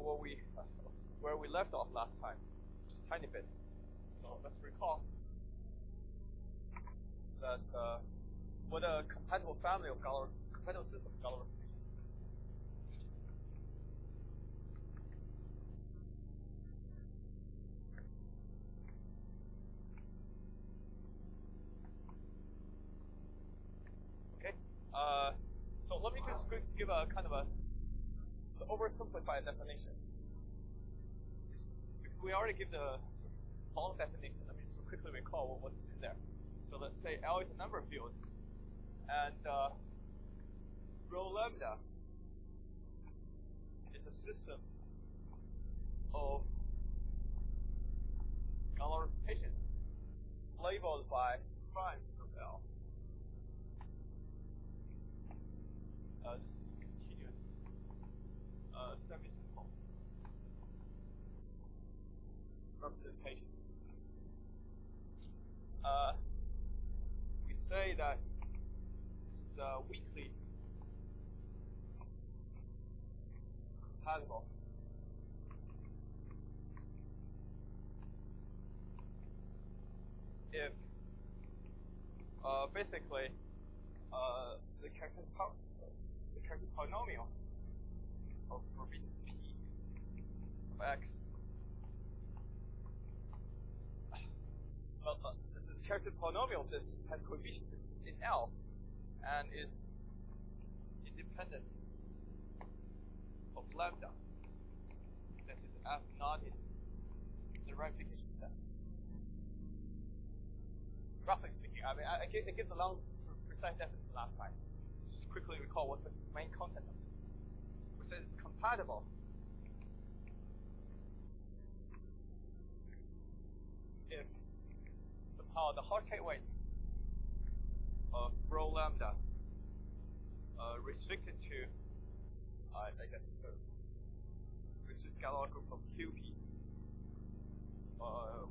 where we left off last time, just tiny bit. So let's recall that what a compatible family of compatible system of Galois replications. Okay. So let me just give a kind of a oversimplified definition. We already give the long definition. Let me just quickly recall what's in there. So let's say L is a number field, and rho lambda is a system of Galois replications labeled by primes of L. This is continuous semi-simple representations. We say that this is weakly compatible if basically the character polynomial of forbidden P of X. The character polynomial of this has coefficients in L and is independent of lambda. That is F not in the replication set. Roughly speaking, I mean, I gave the long precise definition last time. Just quickly recall what's the main content of this. We said it's compatible if somehow the Hurkay weights of rho lambda restricted to I guess restricted Galois group of QP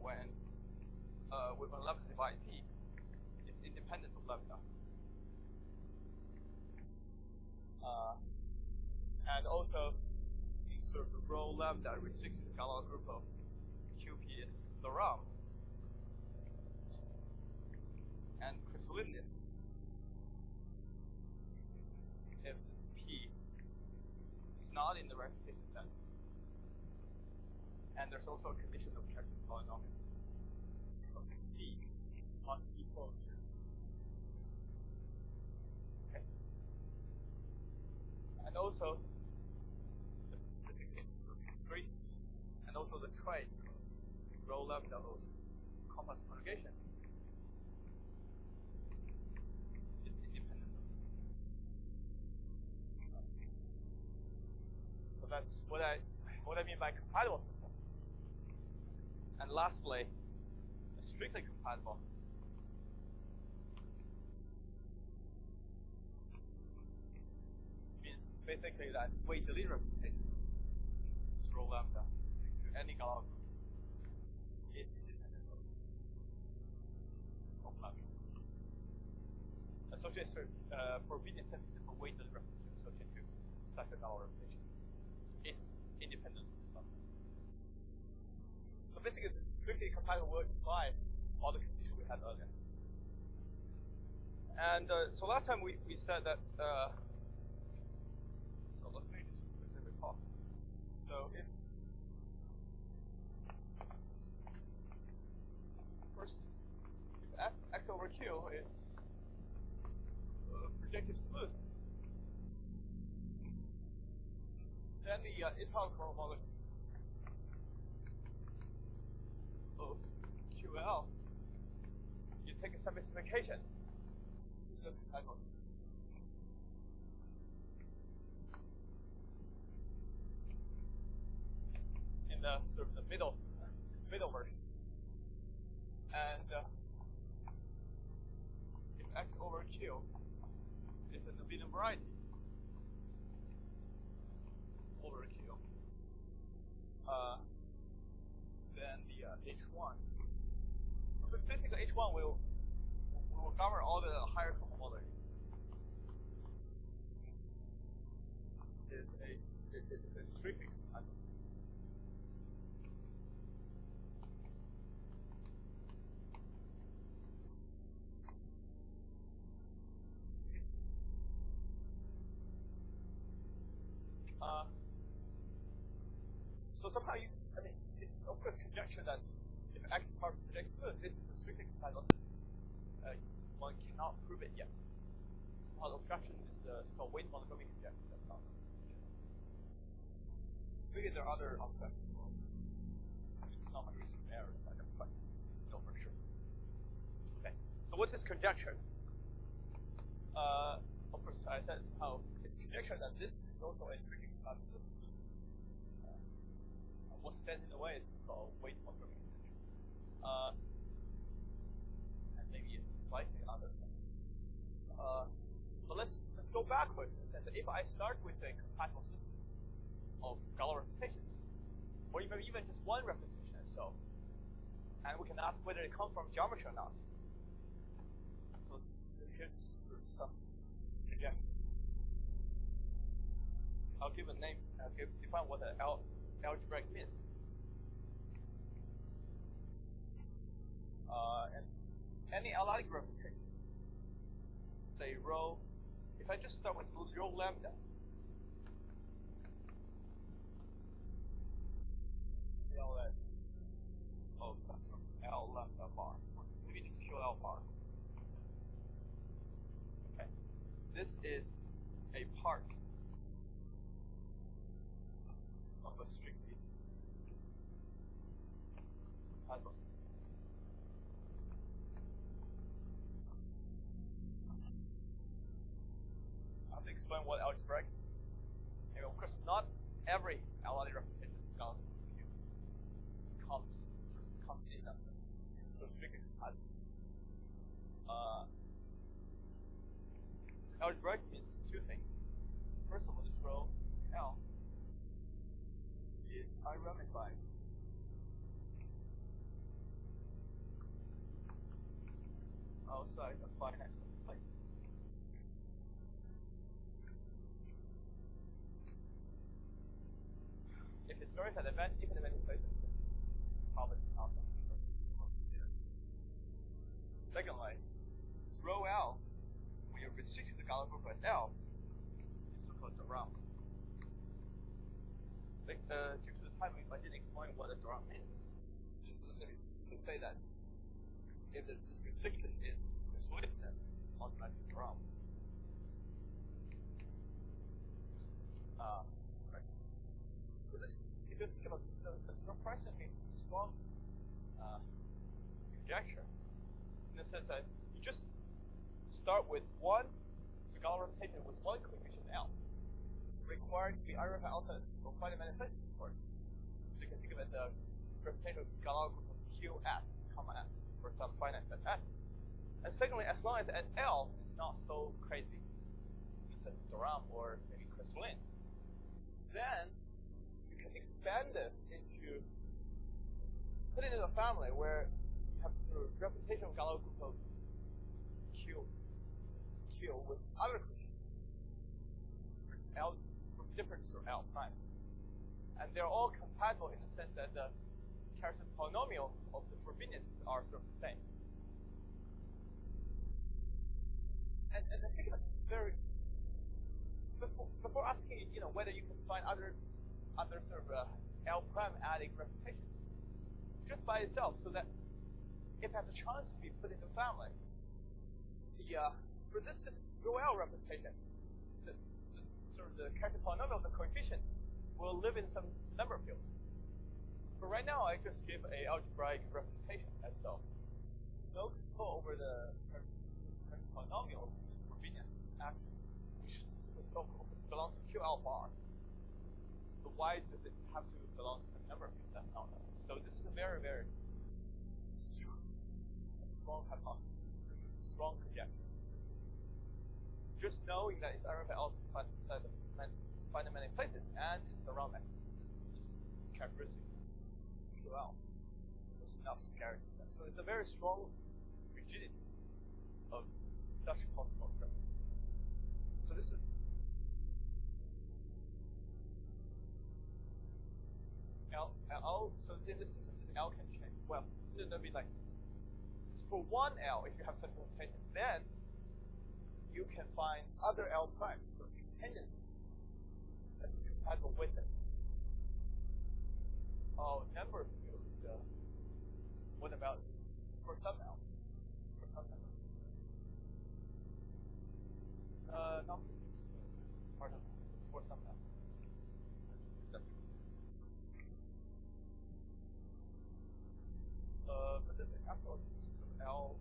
when lambda divide P is independent of lambda. And also, the sort of rho lambda restricted Galois group of QP is Laurent and Chrysolinian. If this P is not in the replication set, and there's also a condition of character polynomial of this P must equal to this. Okay. And also the three, and also the trace of rho lambda of complex conjugation is independent of it. So that's what I mean by compatible system. And lastly, strictly compatible means basically that weight delete representation is rho lambda to any Galois group is independent of lambda. Associated forbidden semi-simple weight delete representation associated to such a Galois representation is independent of this lambda. So basically, this strictly compatible will imply all the conditions we had earlier. And so last time we said that. So let me just quickly recall. So if first, if x over q is projective smooth, then the integral chromomolar of QL, you take a semi-simplification. In the sort of the middle version, and if x over q is an abelian variety over q, then the H1. But basically, H1 will govern all the higher cohomology. It's a strictly compatible. So somehow it's of course conjecture that if X part predicts good, this is a strictly compatible system. One cannot prove it yet. It's called abstraction. It's called weight monogamy conjecture. That's not. Maybe there are other objects as well. It's not my research area, so I don't quite know for sure. Okay. So what's this conjecture? Of course, I said how it's conjecture that this is also a strictly compatible system. What stands in the way is called weight monogamy conjecture. And maybe it's slightly other. So let's go backwards. If I start with a compatible system of Galois representations, or even just one representation and so, and we can ask whether it comes from geometry or not. So here's some conjectures. I'll give a name. Define what the algebraic means. And any analytic representation, say rho. If I just start with rho lambda, L lambda bar, maybe just QL bar. Okay, this is a part of a strictly compatible system. I have to explain what algebraic is. And of course, not every analytic representation of Gauss comes in that way. So strictly compatible system. Algebraic means two things. First of all, this rho L is iramified outside a finite place. If it starts at infinite places, probably not. Secondly, rho L, when you restrict the Galois group at L, is so-called Durand. Due to the time, I didn't explain what a Durand means. Just to say that if this restriction is persuasive, then it's automatically Durand. Right. So this, if you think about the surprisingly strong conjecture, in the sense that you just start with one Galois representation with one coefficient L, required to be iramified outside for finite many places, of course. So you can think of it as the representation of Galois group of QS, comma S, for some finite set S. And secondly, as long as at L is not so crazy, in the sense of Durand or maybe crystalline, then you can expand this into, put it in a family where you have the representation of Galois group of Q with other coefficients, L from different or L primes. And they're all compatible in the sense that the characteristic polynomial of the Frobenius are sort of the same. And I think that's very, before asking, whether you can find other sort of L prime addict representations, just by itself, so that if it has a chance to be put into family, for this rho L representation, the characteristic polynomial of the coefficient will live in some number field. But right now, I just give a algebraic representation as so. No control over the characteristic polynomial of the Frobenius action, which belongs to QL bar. So why does it have to belong to a number field? That's not known. So this is a very, very strong hypothesis, strong conjecture. Just knowing that it's iramified outside of finite many places and it's the round mechanism, just characteristic QL. That's enough to guarantee that. So it's a very strong rigidity of such possible structure. So this is L. So then this is L can change. Well, then there'll be like for one L, if you have such a representation, then you can find other L primes, so independent. That's have a width of number field. What about for some L? For some number? Not part of for some L. That's but then afterwards L,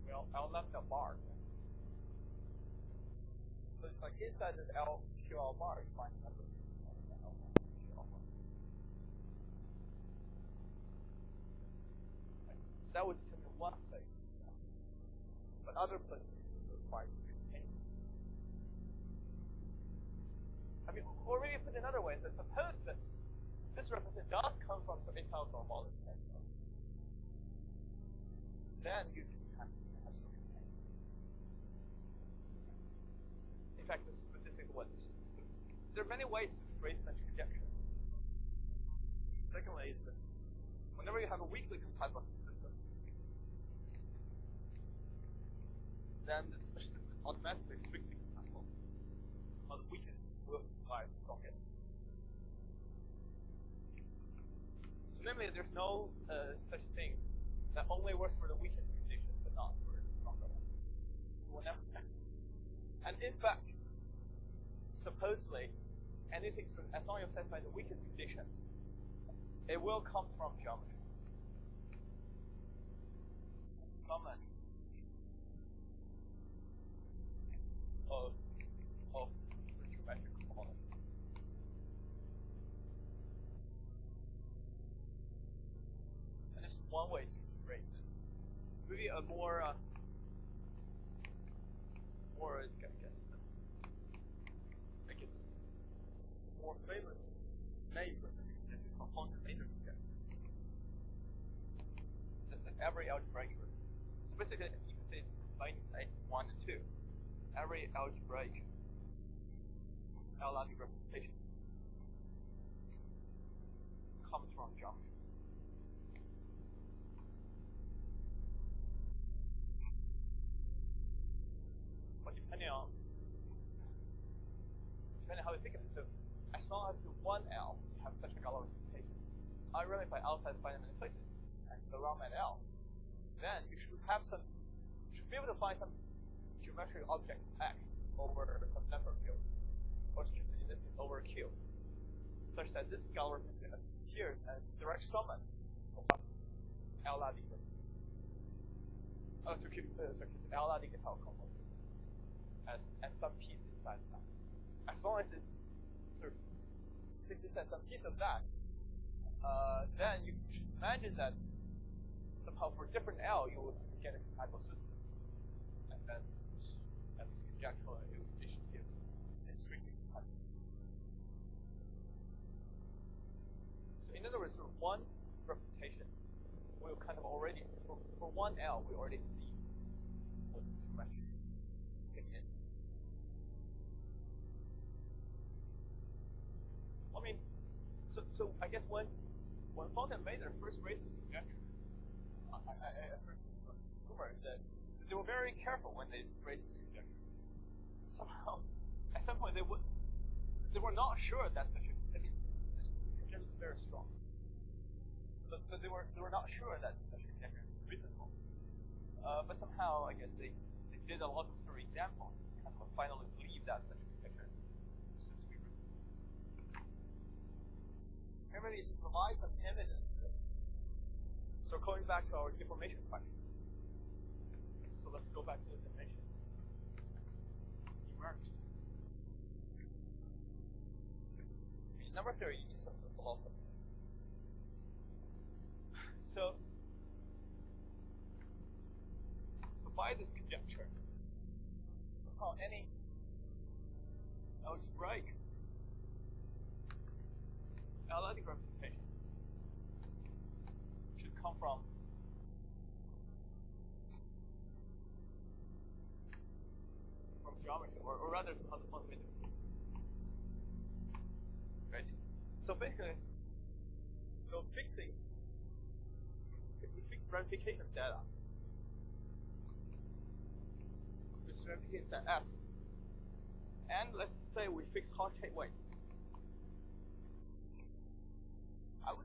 well, L lambda bar. So it's like inside the L QL bar, you find number L QL bar. Right. That would determine one place, but other places requires change. I mean, or maybe put another way, so suppose that this representation does come from some intelligible volume. Then you can have some change. In fact, this is what there are many ways to trace such conjectures. Secondly, is that whenever you have a weakly compatible system, then the system is automatically strictly compatible. Or the weakest will imply the strongest. So namely, there's no such thing that only works for the weakest condition, but not for the stronger one. It will never happen. And in fact, supposedly, anything as long as you satisfy the weakest condition, it will come from geometry. It's common of the geometric quality. And this is one way to rate this. Maybe a more more famous neighbor that we call later conjecture. It's just every algebraic group. So basically, you can say it's combining 1 and 2. Every algebraic L-logic representation comes from geometry. But depending how you think of it, so as long as the 1L have such a Galois representation, irrelevant by outside the finite many places and around that L, then you should be able to find some geometric object X over some number field, or in this case over Q, such that this Galois representation appears as direct summation of L-logic. L-logic as some piece inside that. As long as it sort of signifies some piece of that, then you should imagine that somehow for different L you will get a compatible system. And then at least conjectural it should give a strictly compatible. So in other words, for one representation, we'll kind of already for one L we already see what the geometry is. I mean, so I guess when Fontaine made their first racist conjecture, I heard rumors that they were very careful when they raised this conjecture. Somehow, at some point, they were not sure that such a. I mean, this conjecture is very strong. So they were not sure that such a conjecture is reasonable. But somehow, I guess they did a lot of sort of examples, kind of finally believe that such a conjecture seems to be reasonable. Remember, is to provide some evidence for this. So going back to our deformation questions. So let's go back to the definition. Emerged. In number theory, you need some sort of philosophy. So by this conjecture, somehow any algebraic L-logic representation should come from geometry, or rather somehow the fundamental. Right? So basically, if we fix ramification data, this ramification set S, and let's say we fix Hall-Tate weights.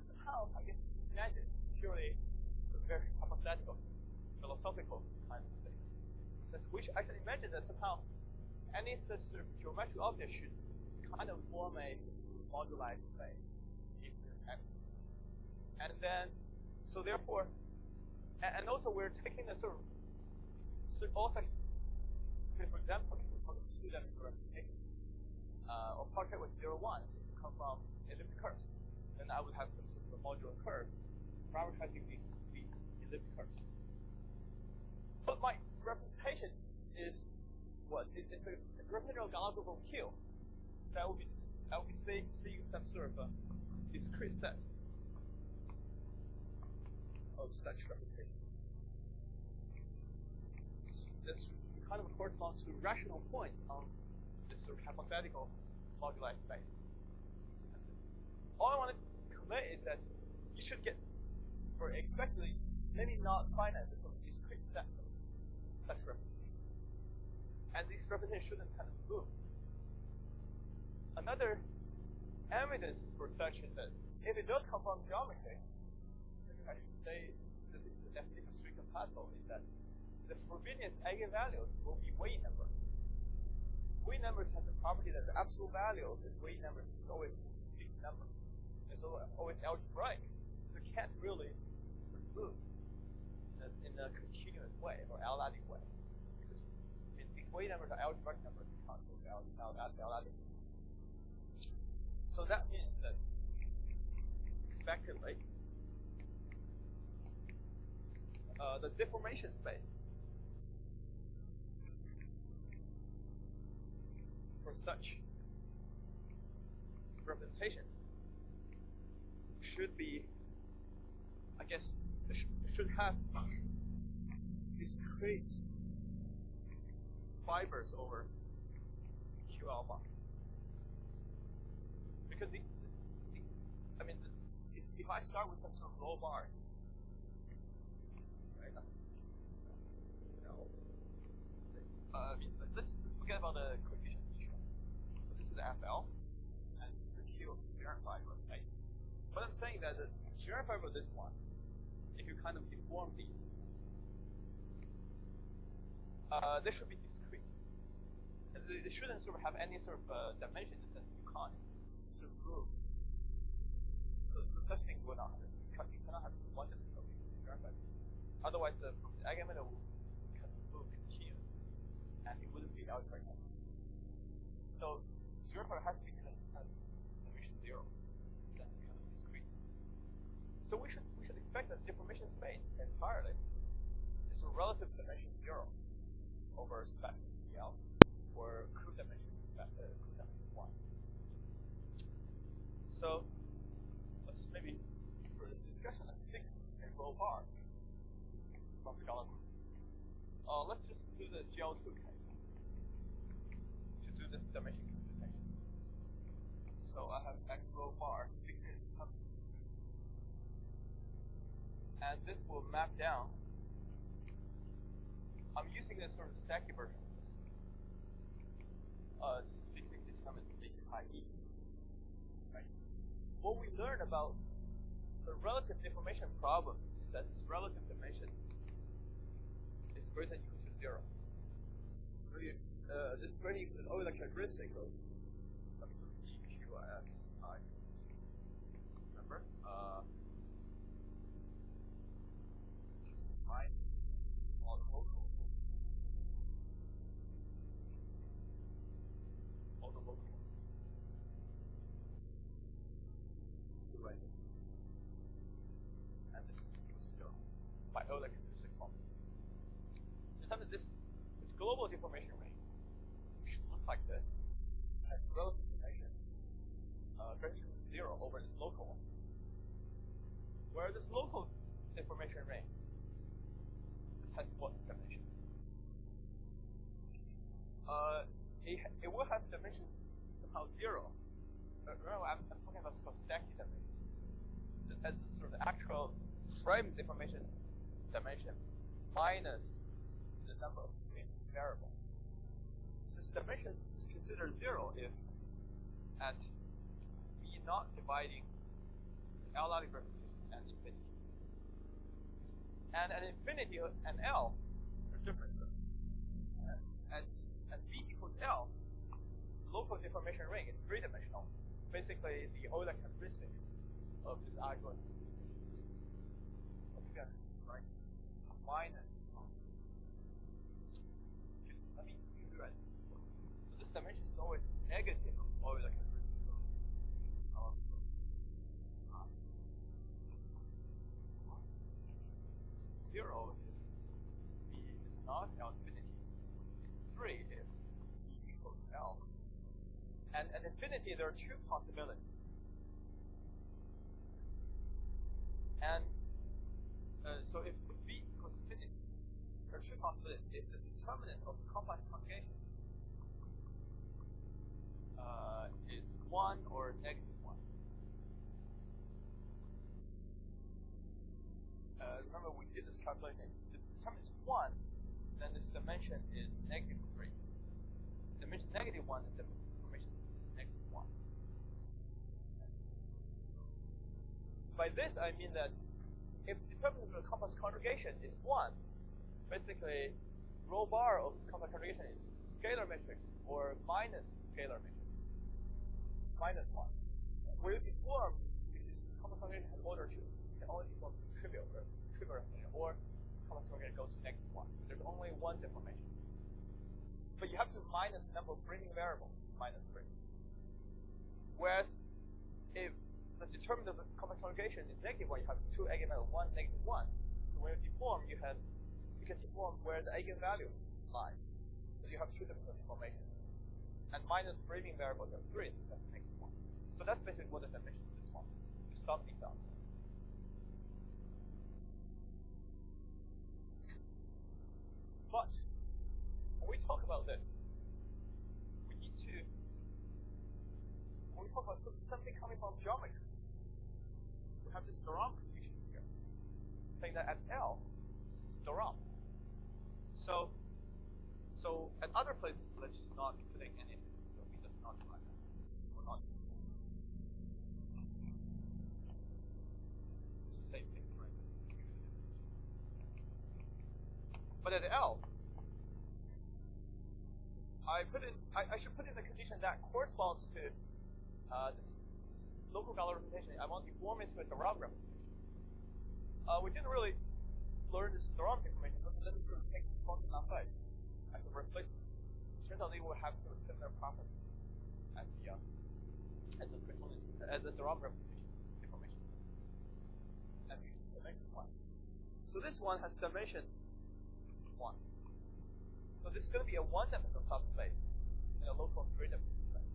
somehow, I guess, imagine it's purely a very hypothetical, philosophical kind of thing. That we should actually imagine that somehow any such sort of geometric object should kind of form a moduli space if there's X. And then, so therefore, and also we're taking a sort of, so also, for example, if we talk about two-dimensional representation, or portrait with 0, 1, is come from elliptic curves. Then I would have some sort of a modular curve parameterizing these elliptic curves. But my representation is what? It's a representation of Gauss over Q. That would be seeing some sort of a discrete set of such representation. This kind of corresponds to rational points on this sort of hypothetical moduli space. All I want to convey is that you should get, or expectedly, maybe not finite, but some discrete set of such representations. And these representations shouldn't kind of move. Another evidence for such is that if it does come from geometry, I should say that this is the definition of strict compatible, is that the Frobenius eigenvalues will be Wien numbers. Wien numbers have the property that the absolute value of the Wien numbers is always a big number. It's always algebraic. So it can't really move in a continuous way or algebraic way. Because these Wien numbers are algebraic numbers, you can't go algebraic. So that means that expectedly the deformation space for such representations should be, I guess, should have discrete fibers over Q alpha. Because if I start with some sort of low bar, right? Let's forget about the coefficient issue. But this is FL, and the Q is the German fiber, right? But I'm saying that the German fiber of this one, if you kind of deform these, they should be discrete. They shouldn't sort of have any sort of dimension in the sense you can't sort of move. So such thing will not happen. You cannot have one dimensional German fiber. Otherwise, from the eigenvalue will move continuously, and it wouldn't be algebraic. So German fiber has to be kind of dimension 0, kind of discrete. So we should expect that deformation space entirely is a relative dimension 0 over spectrum PL, or crude dimension 1. So let's maybe for the discussion let's fix a row bar from the Gauss. Let's just do the GL2 case to do this dimension computation. So I have X row bar fixed in, and this will map down. I'm using this sort of stacky version of this. This is fixing determined making high E. Right? What we learned about the relative deformation problem is that its relative dimension is greater than or equal to 0. This is greater than always a characteristic of some sort of GQSI. Remember? And this is equal to 0 by Euler characteristic formula. This global deformation ring should look like this. It has relative dimension greater than 0 over this local one. Where this local deformation ring, this has what dimension? It will have dimensions somehow 0. Remember, I'm talking about what's called stacky dimensions. So as sort of the actual frame deformation dimension minus the number of variables. This dimension is considered 0 if at b not dividing L-logic representation and infinity. And at infinity and L are different. So at V equals L, the local deformation ring is three-dimensional. Basically, the Euler characteristic of this algorithm. Again, right? Minus. Let me rewrite this. So this dimension is always negative of Euler characteristic of I. 0 if V is not L infinity. It's 3 if V equals L. And at infinity, there are two possibilities. And so if V equals infinity, there are two possibilities. If the determinant of the complex conjugation is 1 or negative 1. Remember we did this calculation. If the determinant is 1, then this dimension is negative 3. Dimension negative 1 is the information is negative 1. By this I mean that if the determinant of the complex conjugation is 1, basically rho bar of this complex conjugation is scalar matrix or minus scalar matrix. Minus 1. Where you deform if this complex conjugation has order 2, you can only deform trivial representation, or complex conjugation goes to negative 1. So there's only one deformation. But you have to minus the number of framing variables, minus 3. Whereas if the determinant of the complex conjugation is negative 1, you have two eigenvalues, 1, negative 1. So when you deform, you can deform where the eigenvalue lies. So you have two different deformations. And minus framing variable, you have 3, so that's negative 1. So that's basically what the dimension of this one is. You sum these out. But when we talk about this, we need to, when we talk about something coming from geometry, we have this Durand condition here, saying that at L, it's Durand. So at other places, let's just not putting anything. So we just not do like that. We're not. It's the same thing, right? But at L, I should put in the condition that corresponds to this local Galois representation. I want to deform into a Durand representation. We didn't really learn this Durand deformation, but let me sort of take this function Lafayette as a reflector. Turns out they will have sort of similar properties as the Durand representation deformation. And this is dimension 1. So this one has dimension 1. So this is going to be a one-dimensional subspace in a local three-dimensional space.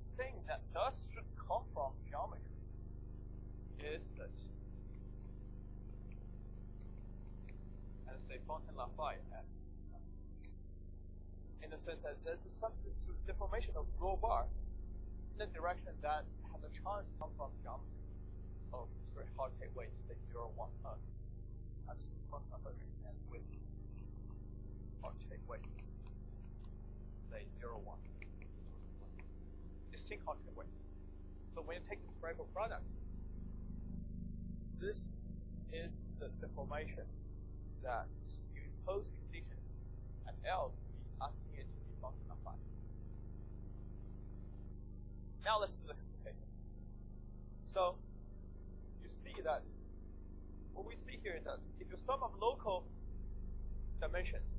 The thing that thus should come from geometry is that, and say Fontaine-Lafayette as, in the sense that there's some sort of deformation of rho bar in the direction that has a chance to come from geometry of very hard take weights, say 0, 1, and this is one number and with hard take weights, say 0, 1. Distinct hard take weights. So when you take the spherical product, this is the deformation that you impose conditions at L to be asking it to be function of phi. Now let's do the computation. So you see that what we see here is that if you sum of local dimensions,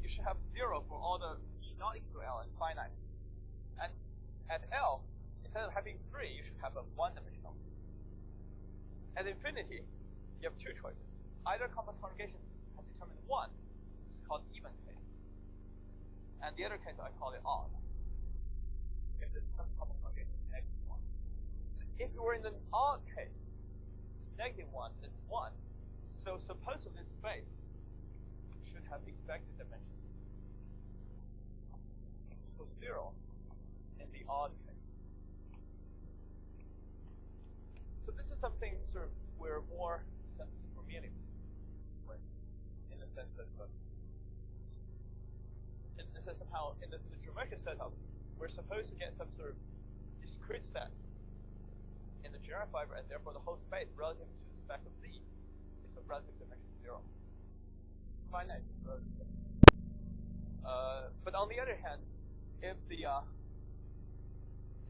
you should have 0 for all the E not equal to L and finite. And at L, instead of having 3, you should have a one-dimensional. At infinity, you have two choices. Either complex conjugation has determined 1, which is called even case. And the other case, I call it odd. If the complex conjugation is negative 1. So if you were in an odd case, negative 1 is 1. So suppose this space should have expected dimension equals 0 in the odd case. So this is something sort of we're more familiar with, in the sense that somehow in the geometric setup, we're supposed to get some sort of discrete set in the generic fiber, and therefore the whole space relative to the spec of Z is of relative dimension 0. Finite relative dimension. But on the other hand, if the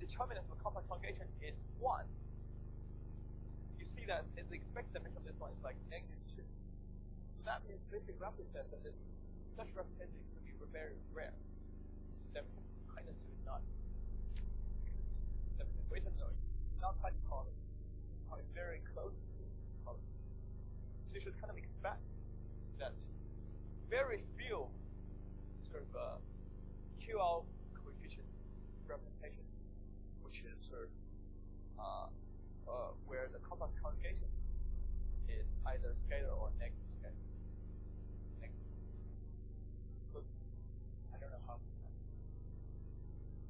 determinant of the complex conjugation is 1, you see that the expected dimension of this one is like -2. So that means basically represents that such representation could be very rare. So that -2 is not. The weighted noise is not quite color. It's very close to color. So you should kind of expect that very few sort of QL coefficient representations, which is sort of where the complex conjugation is either scalar or negative scalar. So I don't know how.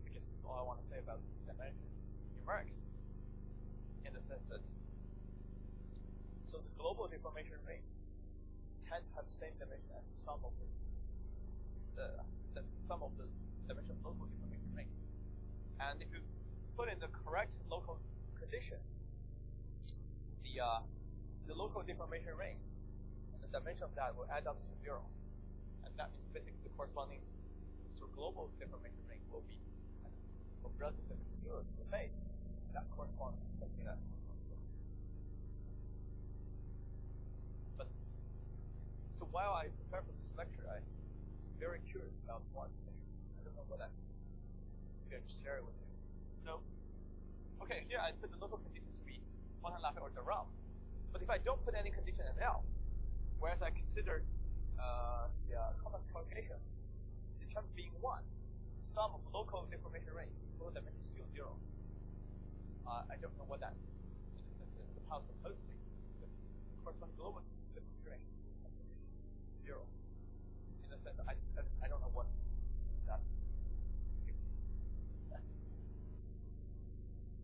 I guess that's all I want to say about this dimension numerics, in the sense that so the global deformation ring tends to have the same dimension as the sum of the sum of the dimension of local deformation rings. And if you put in the correct local condition, the local deformation ring and the dimension of that will add up to 0. And that means basically the corresponding global deformation ring will be of relative dimension 0 to the base. And that corresponds to something that. But so while I prepare for this lecture, I'm very curious about one thing. I don't know what that is. Maybe I'll just share it with you. So, okay, here I put the local condition to be quantum Lafayette or Durand. But if I don't put any condition at L, whereas I consider the complex conjugation, the term being 1, sum of local deformation rings, local dimension still 0. I don't know what that is. In the sense that somehow supposedly the corresponding global deformation ring is 0. In the sense that I don't know what that is.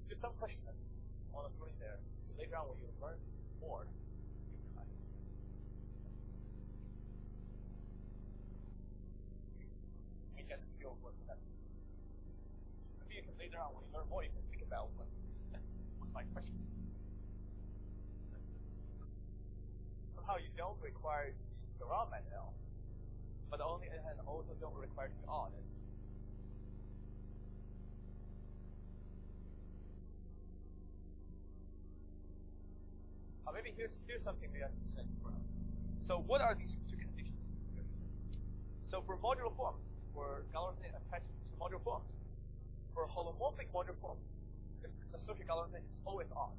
There's some question that I want to throw in there. So later on when you learn more, you kind of we get the feel of what that is. Maybe you can later on when you learn more, you can think about what's my question. Somehow you don't require the Durand at L, but on the other hand also don't require to be odd. Maybe here's something we have to say. So what are these two conditions? So for modular forms, for Galois attached to modular forms, for holomorphic modular forms, the associated Galois is always odd.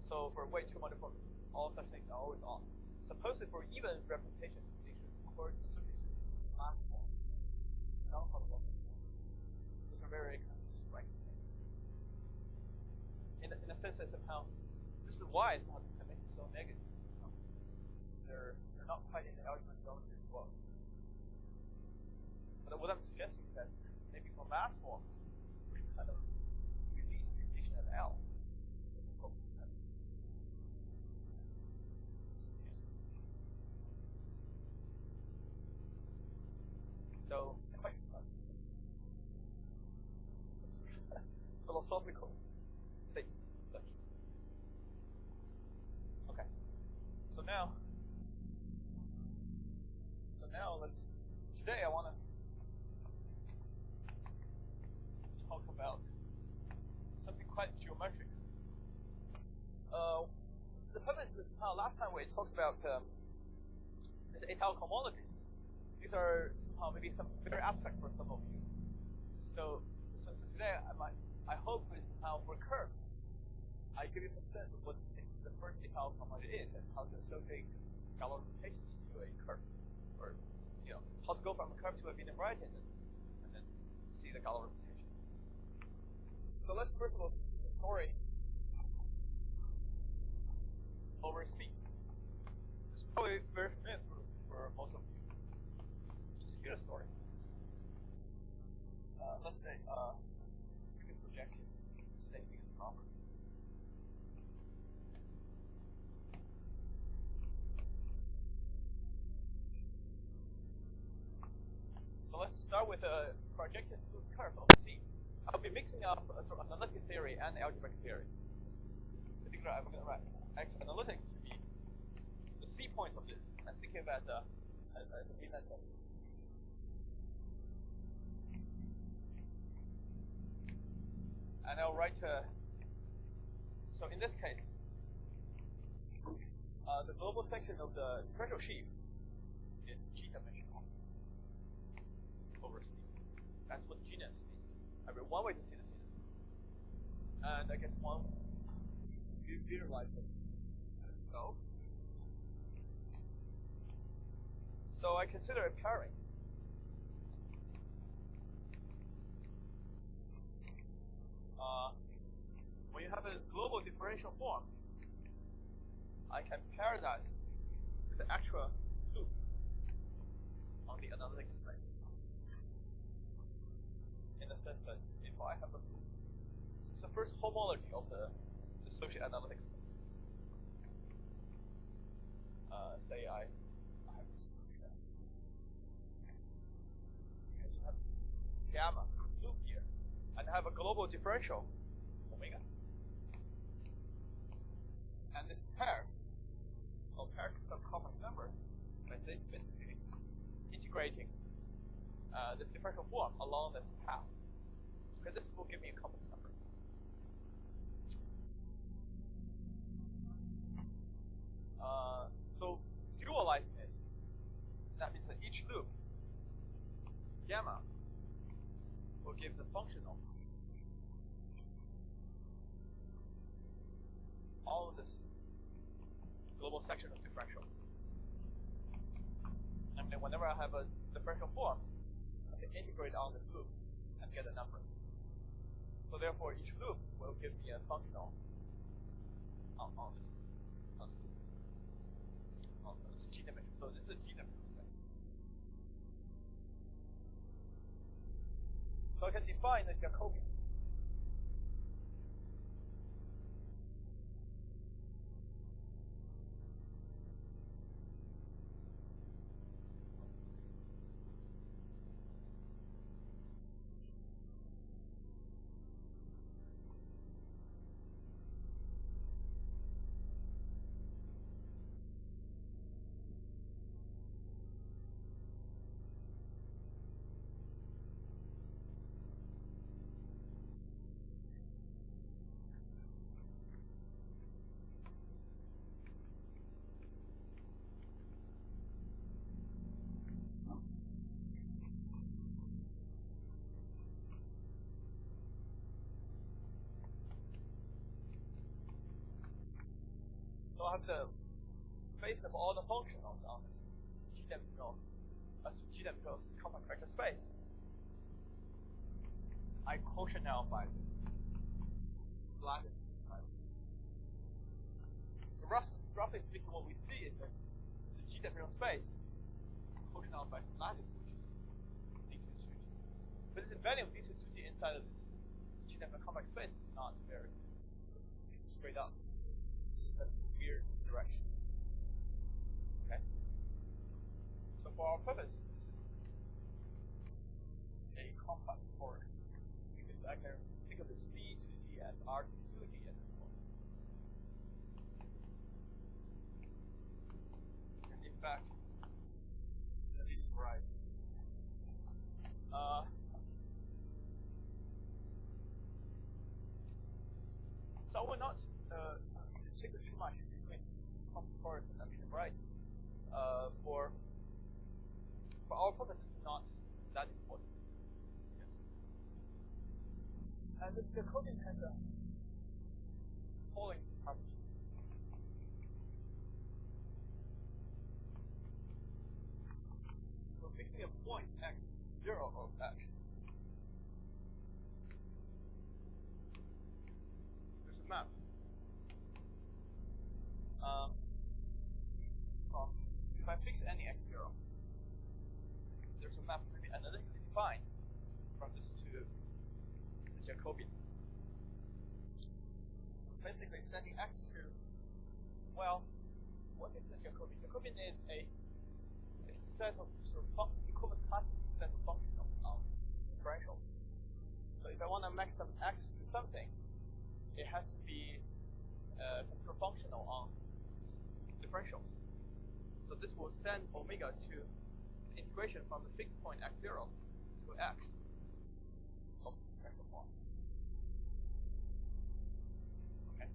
So for weight 2 modular forms, all such things are always odd. Supposedly for even representation, they should accord association with last form, non-holomorphic form. Those are very kind of striking things. In a sense that somehow, this is why somehow the dimension is so negative. They're not quite in the algebra zone as well. But what I'm suggesting is that maybe for math forms, we should kind of release the condition at L. So quite philosophical statements and such. Okay. So now today I want to talk about something quite geometric. The purpose is last time we talked about this étale homologies. These are somehow maybe some very abstract for some of you. So today I hope is somehow for curve, I give you some sense of what the first étale homology is and how to associate Galois rotations to a curve, or how to go from a curve to a medium right and then see the Galois rotation. So let's first of all see the story over C. This is probably very familiar for most of you. Just hear the story. Let's say we can project it. Same thing as proper. So let's start with a projected smooth curve of C. I'll be mixing up sort of analytic theory and algebraic theory. Particularly, I'm going to write X analytic to be the C point of this, and think of it as a method. And I'll write so in this case, the global section of the differential sheaf is G-dimensional over C. That's what genus means. I mean, one way to see the genus. And I guess one visualize it. So I consider a pairing. When you have a global differential form, I can pair that with the actual loop on the analytic space. In the sense that if I have a loop, it's the first homology of the social analytic space. Say I have this gamma loop here, and I have a global differential omega. And this pair, or pair to some complex number, by basically integrating this differential form along this path. Okay, this will give me a complex number. So dualizing it, that means that each loop, gamma, will give the functional all of this global section of differentials. And then whenever I have a differential form, I can integrate on this loop and get a number. So therefore, each loop will give me a functional on this G dimension. So this is a G dimension space. So I can define the Jacobian. So I have the space of all the functionals on this G-dimensional compact vector space. I quotient now by this lattice. So roughly speaking, what we see is that the G-dimensional space quotient out by lattice, which is d2 2g. But this value of d2 2g inside of this G-dimensional compact space is not very straight up. That's a weird direction. Okay? So for our purpose, this is a compact torus. Because I can think of the C to G as R to 2G as well. And in fact, that is right. So I will not distinguish too much between compact torus and Abelian right. For our purpose, it's not that important. Yes. And this Jacobian has a following property. So fixing a point x0 of x. There's a map. If I fix any x0, there's a map to be analytically defined from this to the Jacobian. Basically, sending x to, well, what is the Jacobian? Jacobian is a set of sort of equivalent classes set of functions of differential. So if I want to some x to something, it has to be some profunctional on differential. So this will send omega to integration from the fixed point x0 to x of differential form. Okay.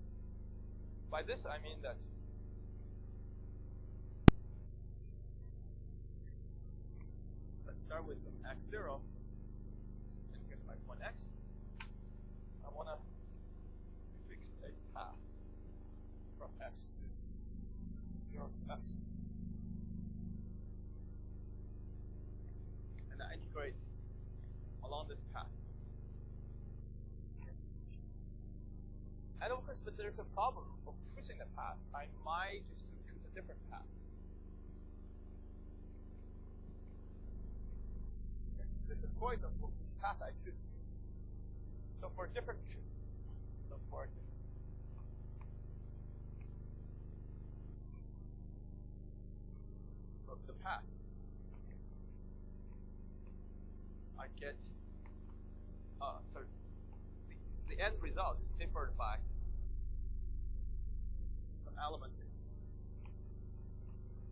By this I mean that let's start with some x0 and get my point x. I want to fix a path from x to 0 to x. And I integrate along this path. And of course, but there's a problem of choosing the path. I might just choose a different path. There's a choice of which path I choose. So for different the path, I get so the end result is differed by some element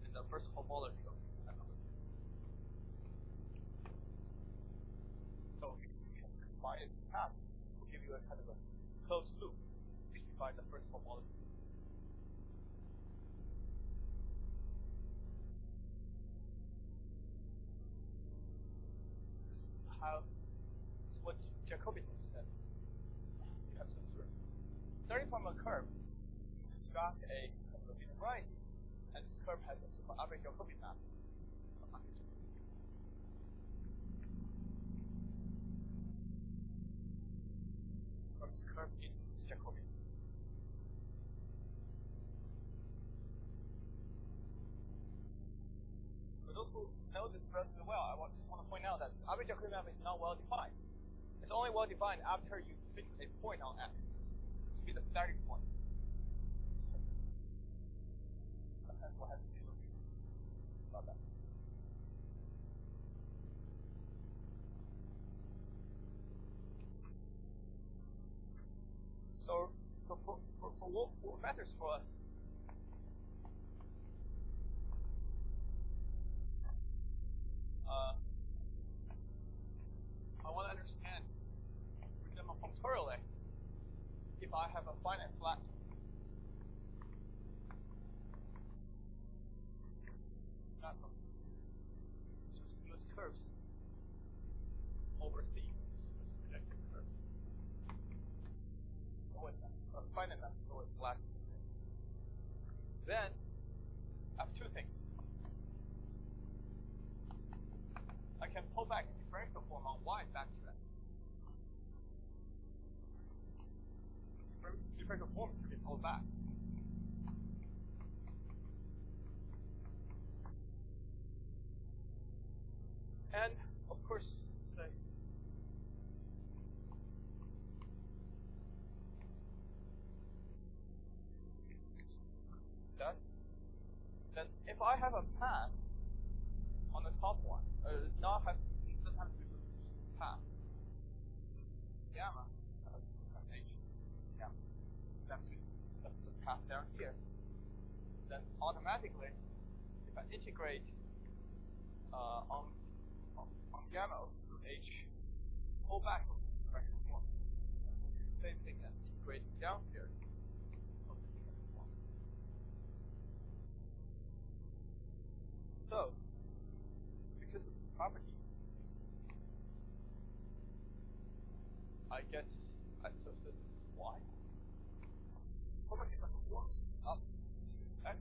in the first homology of this element. So because you can combine its path, will give you a kind of a closed loop if you find the first homology. How it's what Jacobi said. You have some sort of starting from a curve, you construct a linear variety, and this curve has a sort of average Jacobi map. From this curve into this Jacobi. For those who know this relatively well, I just want to point out that average Jacobi map is not well defined. It's only well defined after you fix a point on x to be the starting point. Sometimes we'll have to do about that. So for what matters for us, I want to understand, for example, functorially, if I have a finite flat smooth curves over C, projected curves. Always finite map is always flat. Then I have two things. I can pull back a differential form on y back to x. Differential forms can be pulled back. And of course, say that then if I have a path on the top one, not have sometimes we lose path gamma h gamma. That's the path down here. Then automatically, if I integrate on gamma through h, pull back of the differential form. Same thing as integrating downstairs of the differential form. So, because of the property, I get so this is y. Pull back differential forms up to x.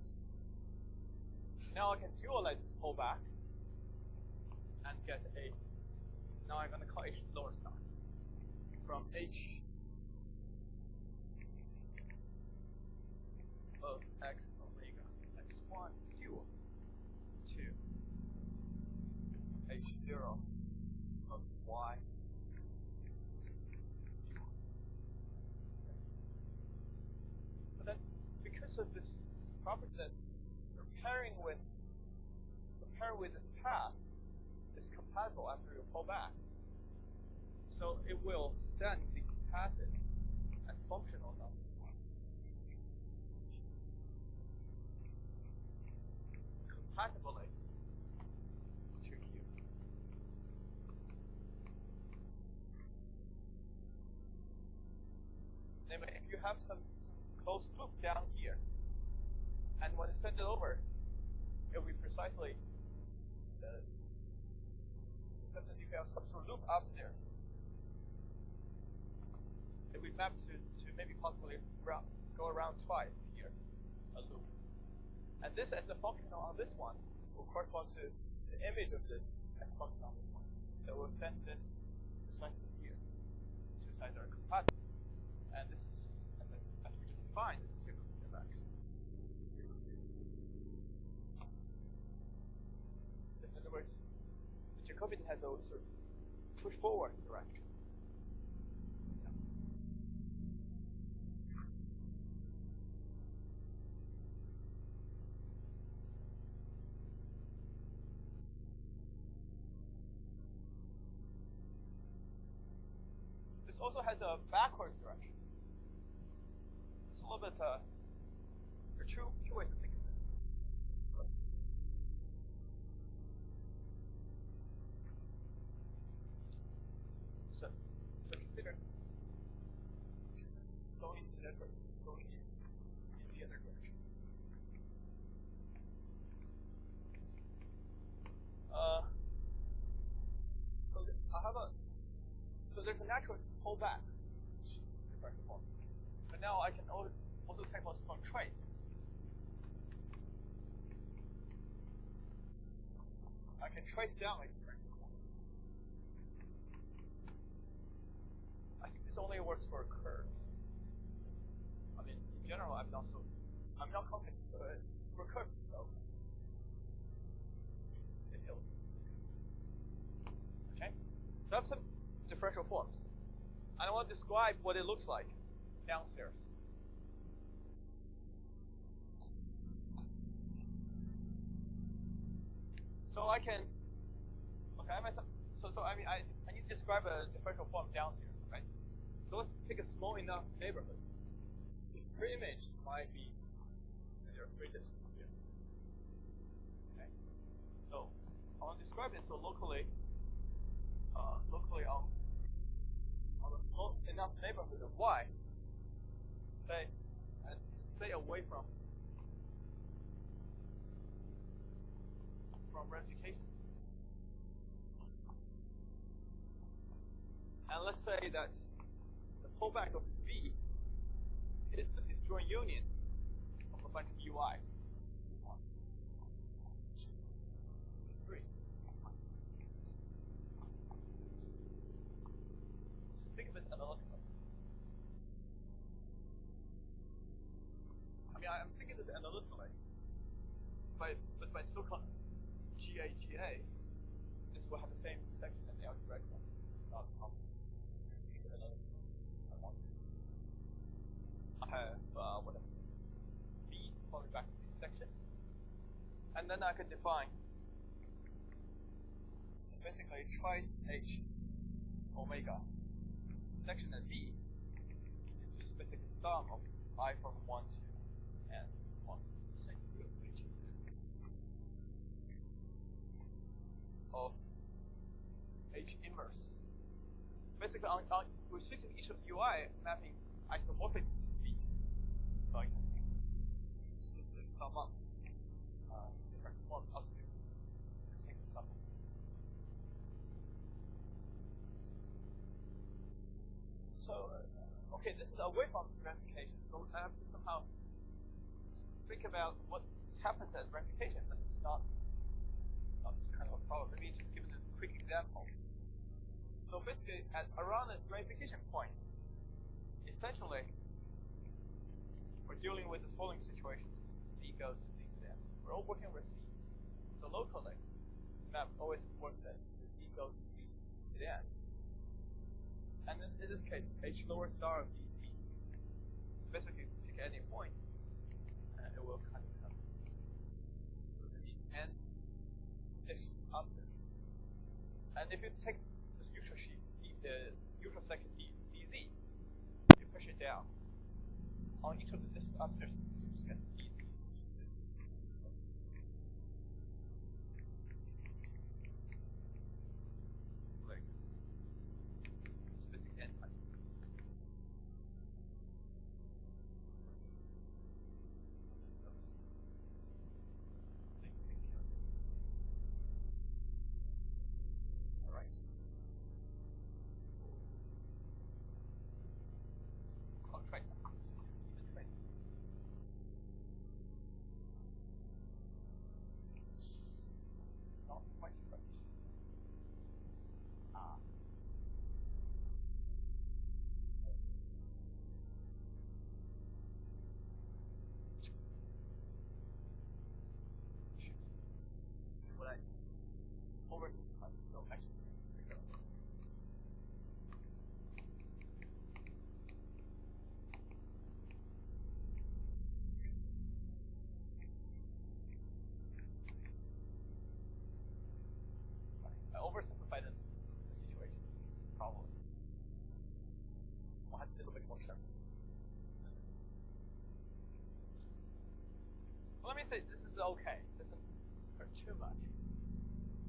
Now I can dualize this pullback and get a, now I'm going to call h lower star, from h of x omega x1 dual to h0 of y dual. But then, because of this property that you're pairing with this path, is compatible after you pull back. So it will stand the path is as functional enough compatibly to Q. Namely, if you have some closed loop down here, and when it's sent it over, it will be precisely except that if you have some sort of loop upstairs, it will map to maybe possibly go around twice here, a loop. And this as a functional on this one will correspond to the image of this as a function on this one. So we'll send this precisely here. Two sides are compatible. And this is, as we just defined, this is Jacobian of x. In other words, the Jacobian has a sort of push forward direction. This also has a backward direction. It's a little bit, there are two ways to think of it. So consider going into that direction, going in the other direction. So there's a natural pullback, but now I can also take what's called trace. I can trace down a differential form. I think this only works for curves. I mean, in general, I'm not confident. For curves, though, it helps. Okay, so I have some differential forms. I want to describe what it looks like downstairs. So I can, okay, I mean, I need to describe a differential form downstairs, right? So let's pick a small enough neighborhood. The pre-image might be, and there are three distances here. Okay, so I want to describe it so locally on a small enough neighborhood of y, stay away from ramifications. And let's say that the pullback of this v is the disjoint union of a bunch of ui's. 1, 2, 3. So think of it analytically. I mean, I'm thinking this analytically, but by so-called GA, this will have the same section as the algebraic one. I have whatever b falling back to these sections, and then I can define basically twice h omega section at b is just basically sum of I from 1 to n 1 second root of h of h inverse. Basically, we're switching each of ui mapping isomorphic to these v's. So I can simply sum up these different forms upstairs and take the sum. So, okay, this is away from ramification. So I have to somehow think about what happens at ramification. That's not kind of a problem. Maybe just give it a quick example. So basically, around the ramification point, essentially, we're dealing with the following situation. C goes to D to the n. We're all working with C. So locally, this map always works as D goes to D to the n. And then in this case, H lower star of D. Basically, pick any point, and it will kind of come to the n is up there. And if you take this usual sheet, the usual section dz, is okay. It doesn't hurt too much.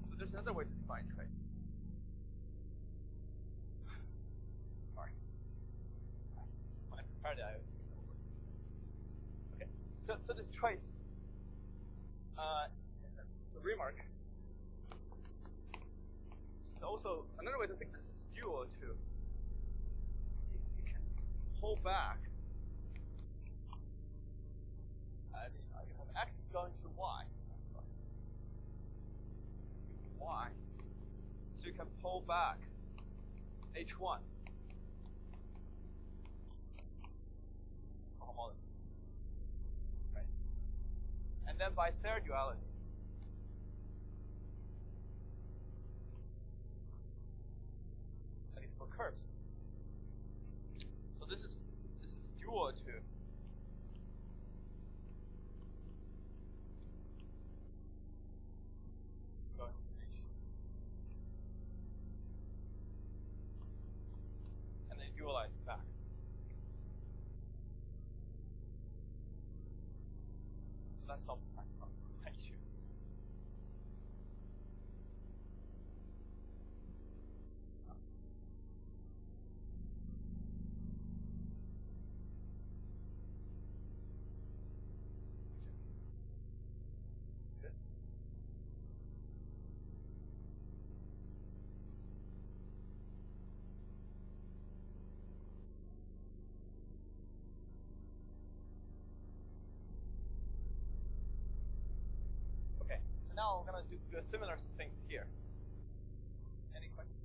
So there's another way to define trace. Sorry. When I prepared it, I skipped over. Okay. So this trace. It's a remark. It's also another way to think this is dual to. You can pull back. You have x going to y. Y. So you can pull back h1. Homology. Right? And then by their duality. At least for curves. So this is dual to going to H. And then dualize back. So that's all the time. Thank you. Now we're going to do a similar thing here. Any questions?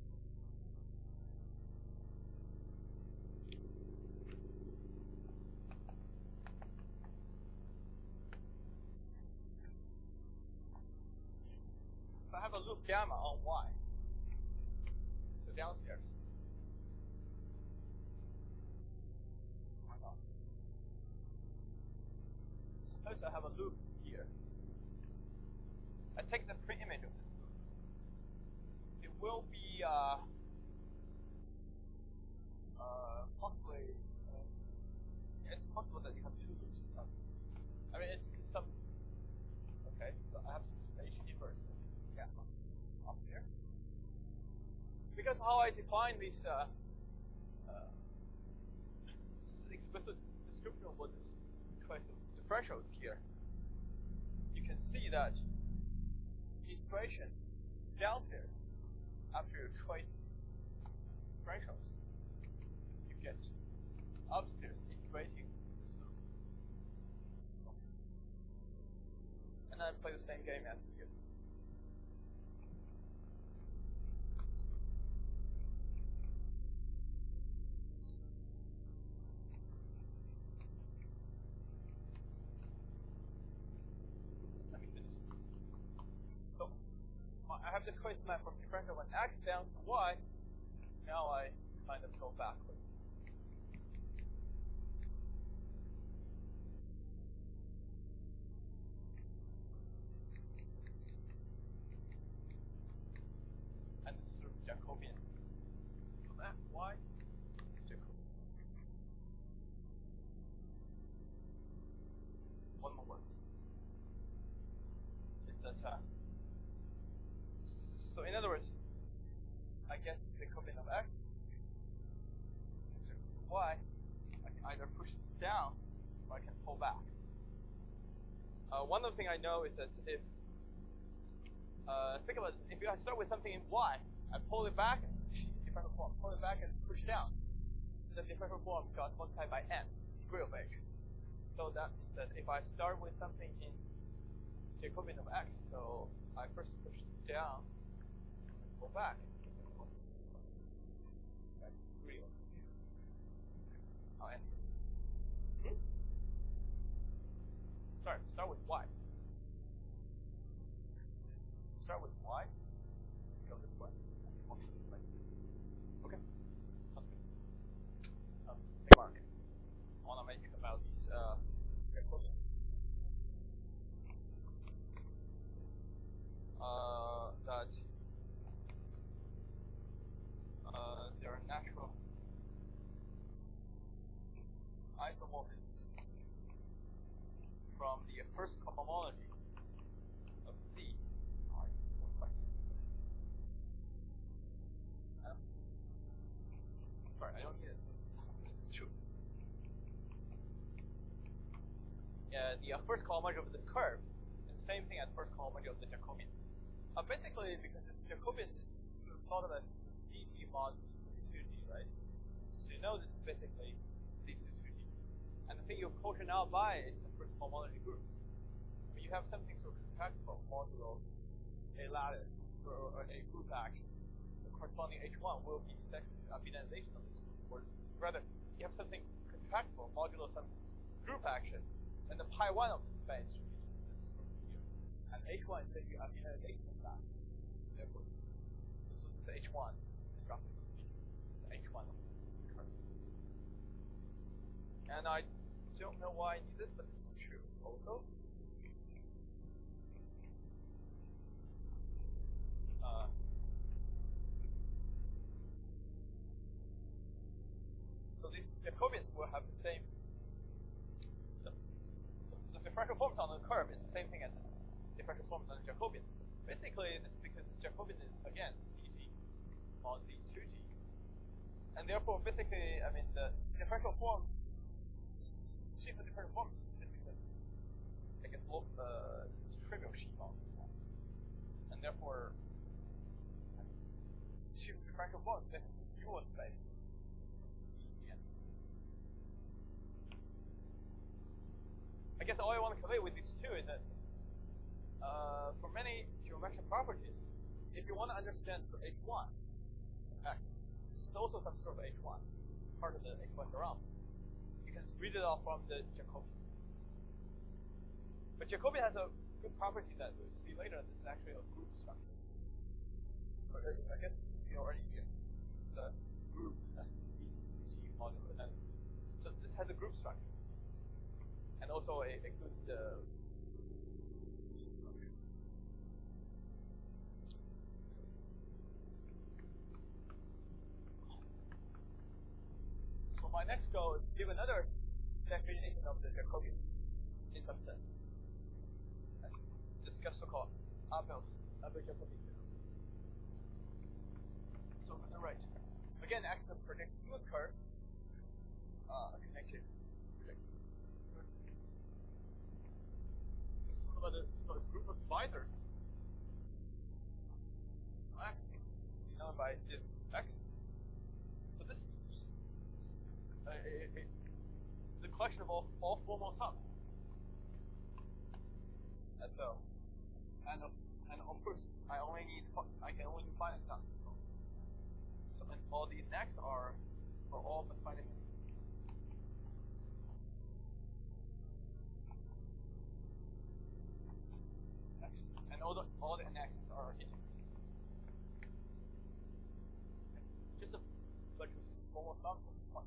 If I have a loop gamma on y, so downstairs. Suppose I have a loop here. I take the pre-image of this loop. It will be possibly. It's possible that you have two loops. I mean, it's some. Okay, so I have H inverse. Yeah, up here. Because how I define these explicit description of what this trace of differentials here. You can see that. Integration downstairs after you trade differentials, you get upstairs integrating this loop. So, and then I play the same game as here. I have the trace map from differential when x down to y. Now I kind of go backwards. And this is sort of Jacobian. From x, y, it's Jacobian. One more word. It's that. So in other words, I get the Jacobian of x, y. I can either push down or I can pull back. One of the things I know is that if think about it, if I start with something in y, I pull it back, differential form, pull it back and push down. The differential form got multiplied by n, degree of h. So that means that if I start with something in Jacobian of x, so I first push down. Go back. Okay, real. I'll enter. Sorry, start with y. Start with y. Go this way. Okay. Hey Mark. I want to make about these that there are natural isomorphisms from the first cohomology I don't need it. It's true. Yeah, the first cohomology of this curve is the same thing as first cohomology of the Jacobian. Basically, because this Jacobian is sort of thought of as CT mod C2G, right? So you know this is basically C2G. And the thing you quotient out by is the first cohomology group. I mean, you have something sort of contractible modulo a lattice or a group action. The corresponding H1 will be the second binization of this group. Or rather, you have something contractible modulo some group action, and the pi 1 of the space should be this group here. And H1 is the binization of that. Therefore, so this H1 is roughly speaking the H1 of the curve. And I don't know why I need this, but this is true also. So these Jacobians will have the same. The differential forms on the curve is the same thing as the differential forms on the Jacobian. Basically, it's because the Jacobian is again CG mod Z2G, and therefore, basically, I mean the differential form, sheaf of differential forms is because I guess this is trivial sheaf on this one, and therefore, sheaf of differential forms is dual space. I guess all I want to convey with these two is that for many geometric properties, if you want to understand sort of H1, X, this is also some sort of H1. It's part of the H1 theorem. You can read it off from the Jacobian. But Jacobian has a good property that we'll see later. This is actually a group structure. I guess you already knew. It's a group BCG modular. And so this has a group structure. And also a good structure. So my next goal is to give another definition of the Jacobian in some sense. And discuss so-called Abel Jacobi theorem. So on the right, again, X predicts smooth curve, connected predicts. A group of divisors X denoted by div X. So this is the collection of all formal sums. And so, and of course, I can only find sums. So and all these next are for all but finite. And all the annexes are integers. Just a bunch of formal sums of one.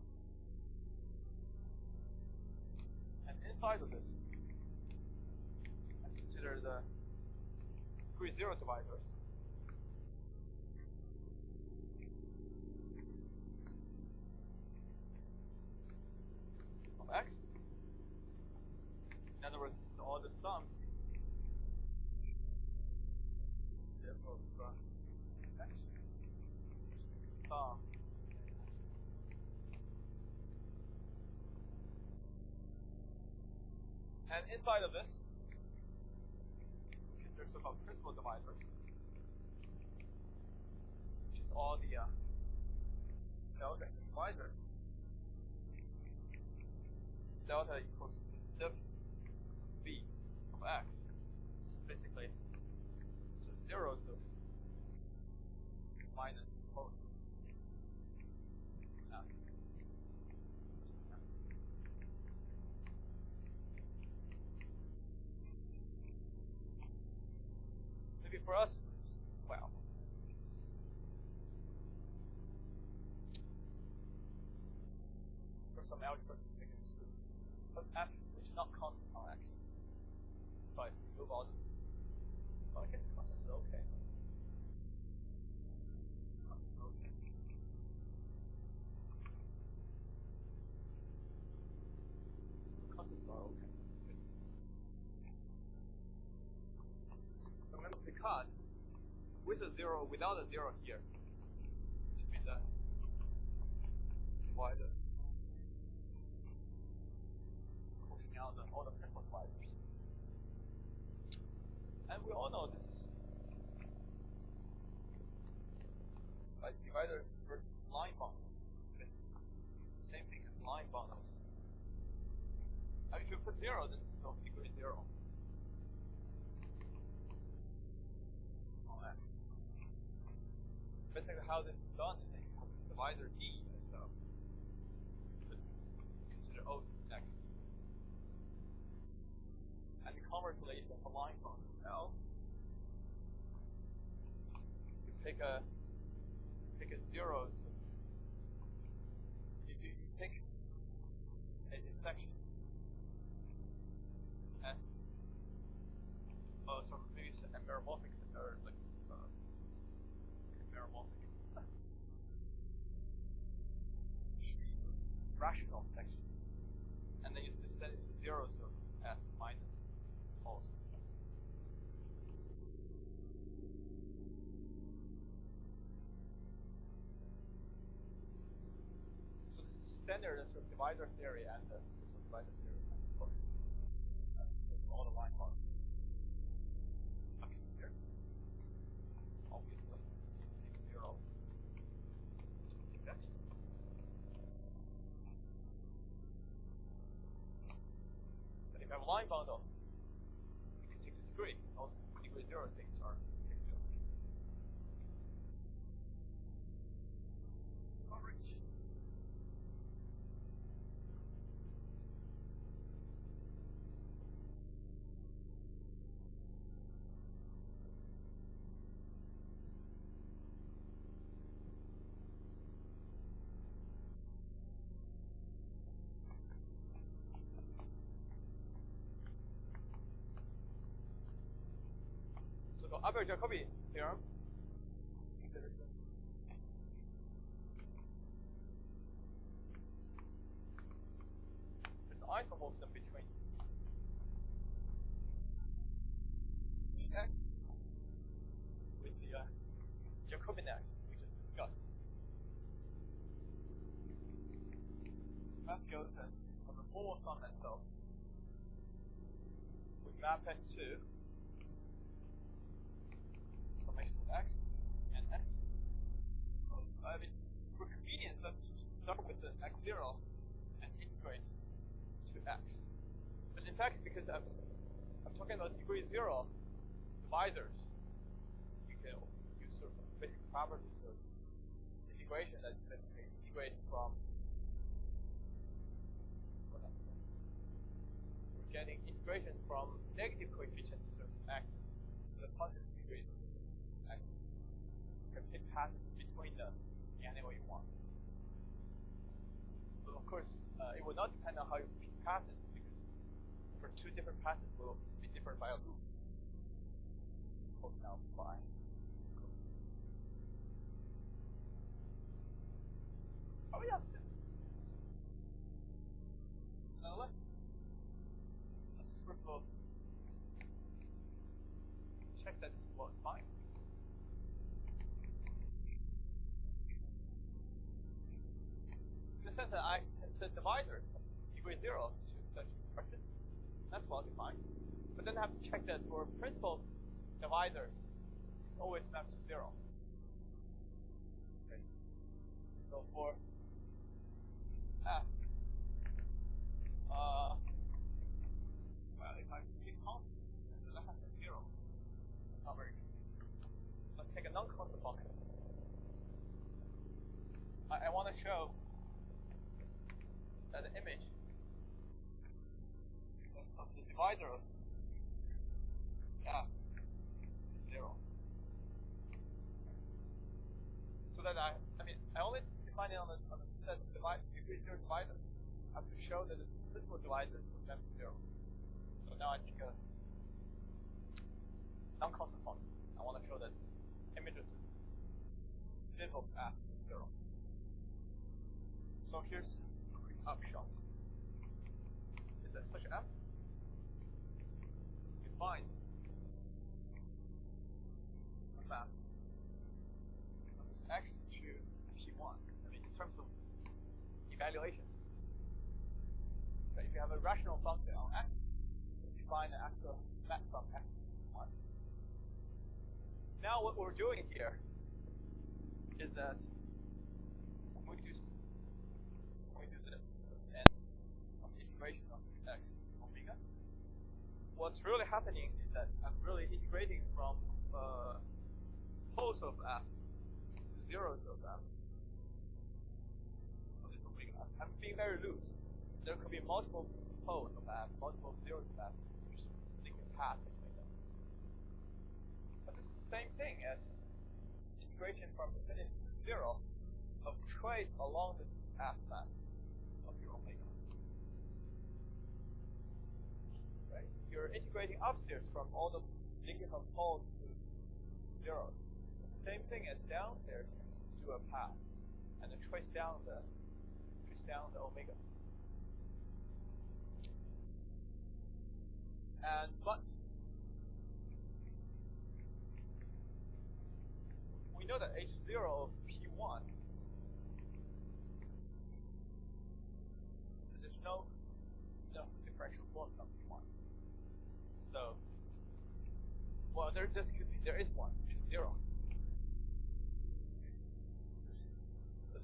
And inside of this, I consider the degree 0 divisors. Of X. In other words, this is all the sums of X. Sum. And inside of this, there's so-called principal divisors, which is all the delta divisors. This delta equals div v of X. This is basically zeros of minus most of F. Maybe for us, well, for some algebra, but F which is not constant on X. So I remove all this. Well, I guess constant is okay. Constants are okay. Remember, because with a zero, without a zero here, which means that divider, pushing out all the principal dividers. And we all know this is like divider versus line bundle. Same thing as line bundles. If you put 0, then it's of degree 0. On X. Basically, how this is done is that you have the divisor D and stuff. Consider O X. And conversely, the line bundle L. You pick a zeros. If you pick a section as so maybe it's a meromorphic or like meromorphic rational section, and then you set it to zeros of S minus also. So this is standard sort of divider theory and the sort of divider theory and all the line parts. Okay, here. Obviously, take 0 to X. But if I have a line bundle, you can take the degree. Also, degree 0 things are taken. Coverage. So the Abel-Jacobi theorem. There's an isomorphism between the X with the Jacobian X we just discussed. So that goes as on the formal sum itself. We map it to summation of X and X. I mean, for convenience, let's start with the X0 and integrate to X. But in fact, because I'm talking about degree 0 divisors, you can use sort of basic properties of integration that basically integrates from we're getting integration from negative coefficients of axis to the positive degree of axis. You can pick passes between them any way you want. But of course, it will not depend on how you pick passes because for two different passes will be different by a loop. Now by oh yeah, now let's first of all check that this is well fine. In the sense that I can set divisors degree 0 to such expression, that's well defined. But then I have to check that for principal divisors, it's always mapped to 0. Okay. So for F, well, if I keep constant, then that has a 0. That's not very good. Let's take a non-constant function. I want to show that the image of the divisor of F is 0. So that I only define it on the set of degree 0 divisor. I have to show that the principal divisor is mapped to 0. So now I take a non-constant function. I want to show that image of the div of F is 0. So here's a quick upshot. Is that such F defines a map of this X to P1. I mean, in terms of evaluations. So if you have a rational function on x, define an actual map from x to 1. Now what we're doing here is that when we do this and of integration of x omega, what's really happening is that I'm really integrating from poles of f to zeros of f of this omega. I'm being very loose. There could be multiple poles of f, multiple zeros of f, which linear path between them. But this is the same thing as integration from infinity to 0 of trace along this f map of your omega. Right? You're integrating upstairs from all the linking of poles to zeros. It's the same thing as downstairs. You do a path and then trace down the omega. But we know that H0 of P1, there's no differential form of P1. So, well, there is one, which is 0. So,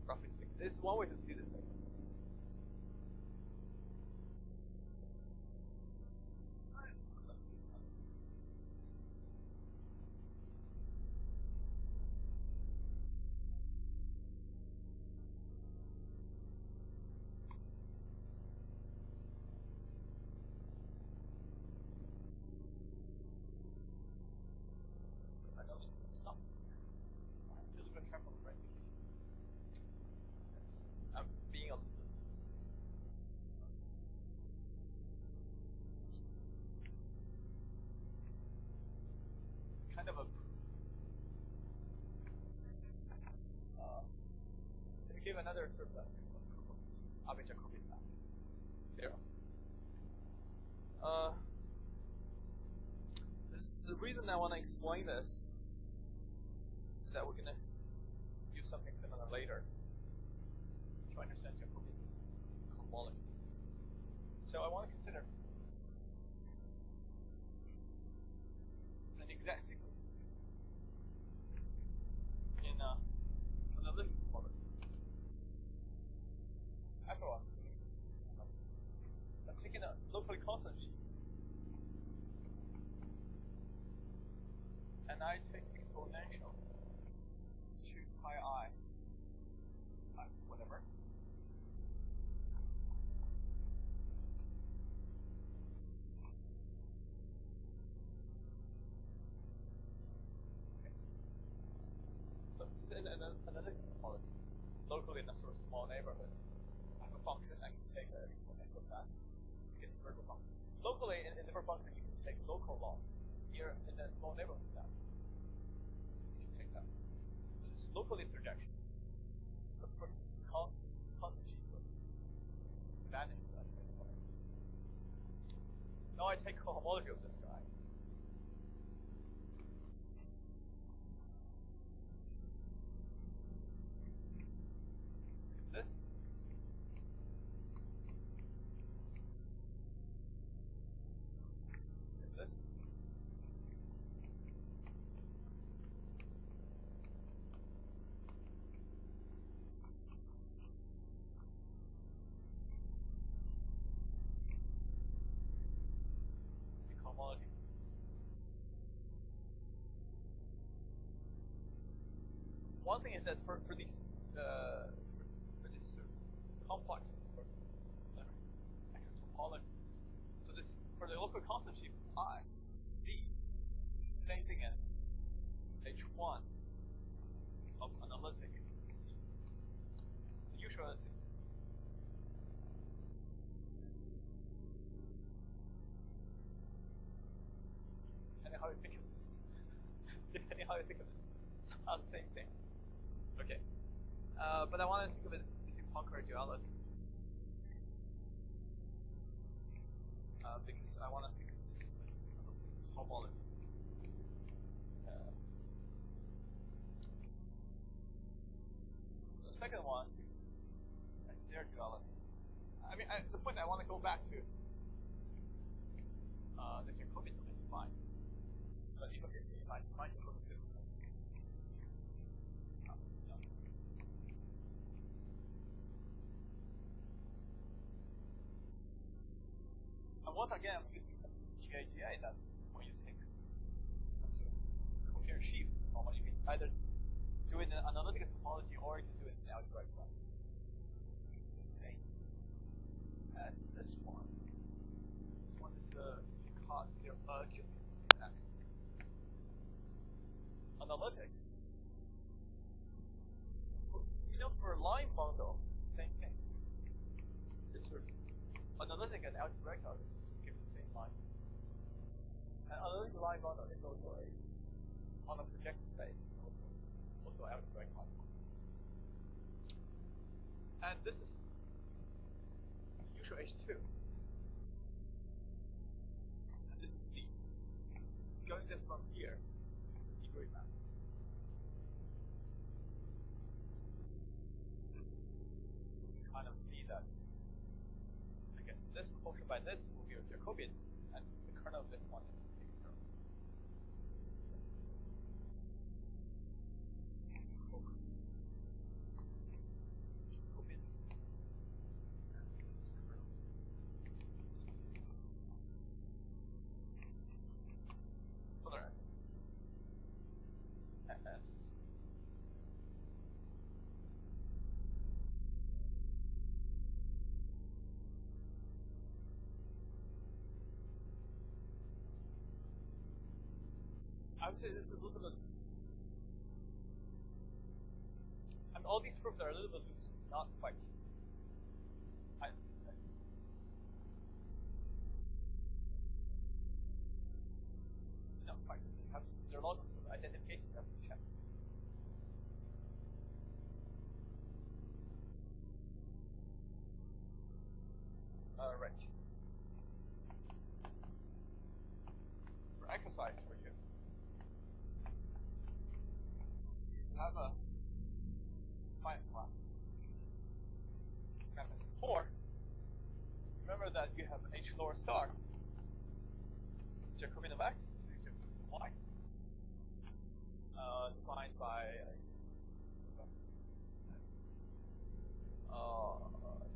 roughly speaking, this is one way to see this thing. Give another sort of arbitrary copy map. 0. The reason I want to explain this is that we're going to use something similar later to understand Jacobi's homologies. So I want to consider an exact sequence in an elliptic topology. After all, I'm taking a locally constant sheet, and I take exponential 2 pi I times whatever. Okay. So this is another topology, locally in a sort of small neighborhood. Function, I can take an exponential of that to get the vertical function. Locally, in the vertical function, you can take local log. Here, in the small neighborhood of that, you can take that. So this is locally surjection. But for constant sheet will vanish that way. Now I take cohomology of this guy. This. One thing is that for these complex actual topology, so this for the local constant sheet I, D, same thing as H1 of analytic usuality. Depending how you think of this. Depending how you think of it. Somehow the same thing. Okay. But I want to think of it as Poincare duality. Because I want to think of this as homology. second one, that's their duality. I mean, the point I want to go back to, the Jacobian of the define. But if I define Jacobian differently, and once again, I'm using GIGA that when you take some sort of coherent sheaves, or you can either do it in analytical topology or you can do it in algebraic one. Okay. And this one is because they're just X. Analytic. You know, for line bundle, same thing. This sort of analytic and algebraic are give the same line. And analytic line bundle is also on a projection space, also algebraic line. And this is the usual H2. And this is D. Going this from here, degree map. You kind of see that, I guess this quotient by this will be a Jacobian, and the kernel of this one is a kernel. Jacobian. Solar S. I would say this is a little bit. I mean, all these proofs are a little bit loose, not quite. Not quite. There are lots of identifications that we check. Right. For exercise for you. Have a fine class. Or remember that you have H lower star, Jacobian of X, Y, defined by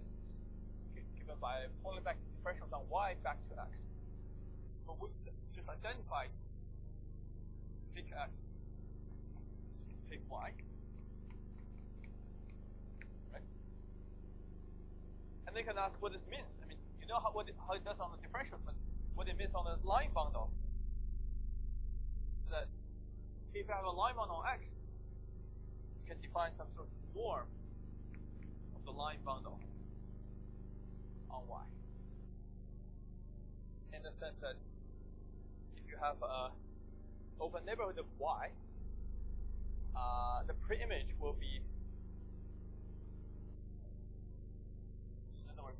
this is given by pulling back the differentials on Y back to X. But we just identified pick X. Pick Y, right? And they can ask what this means. I mean, you know how it does on the differential, but what it means on the line bundle. That if you have a line bundle on X, you can define some sort of norm of the line bundle on Y. In the sense that if you have a open neighborhood of Y, the preimage will be, in other words,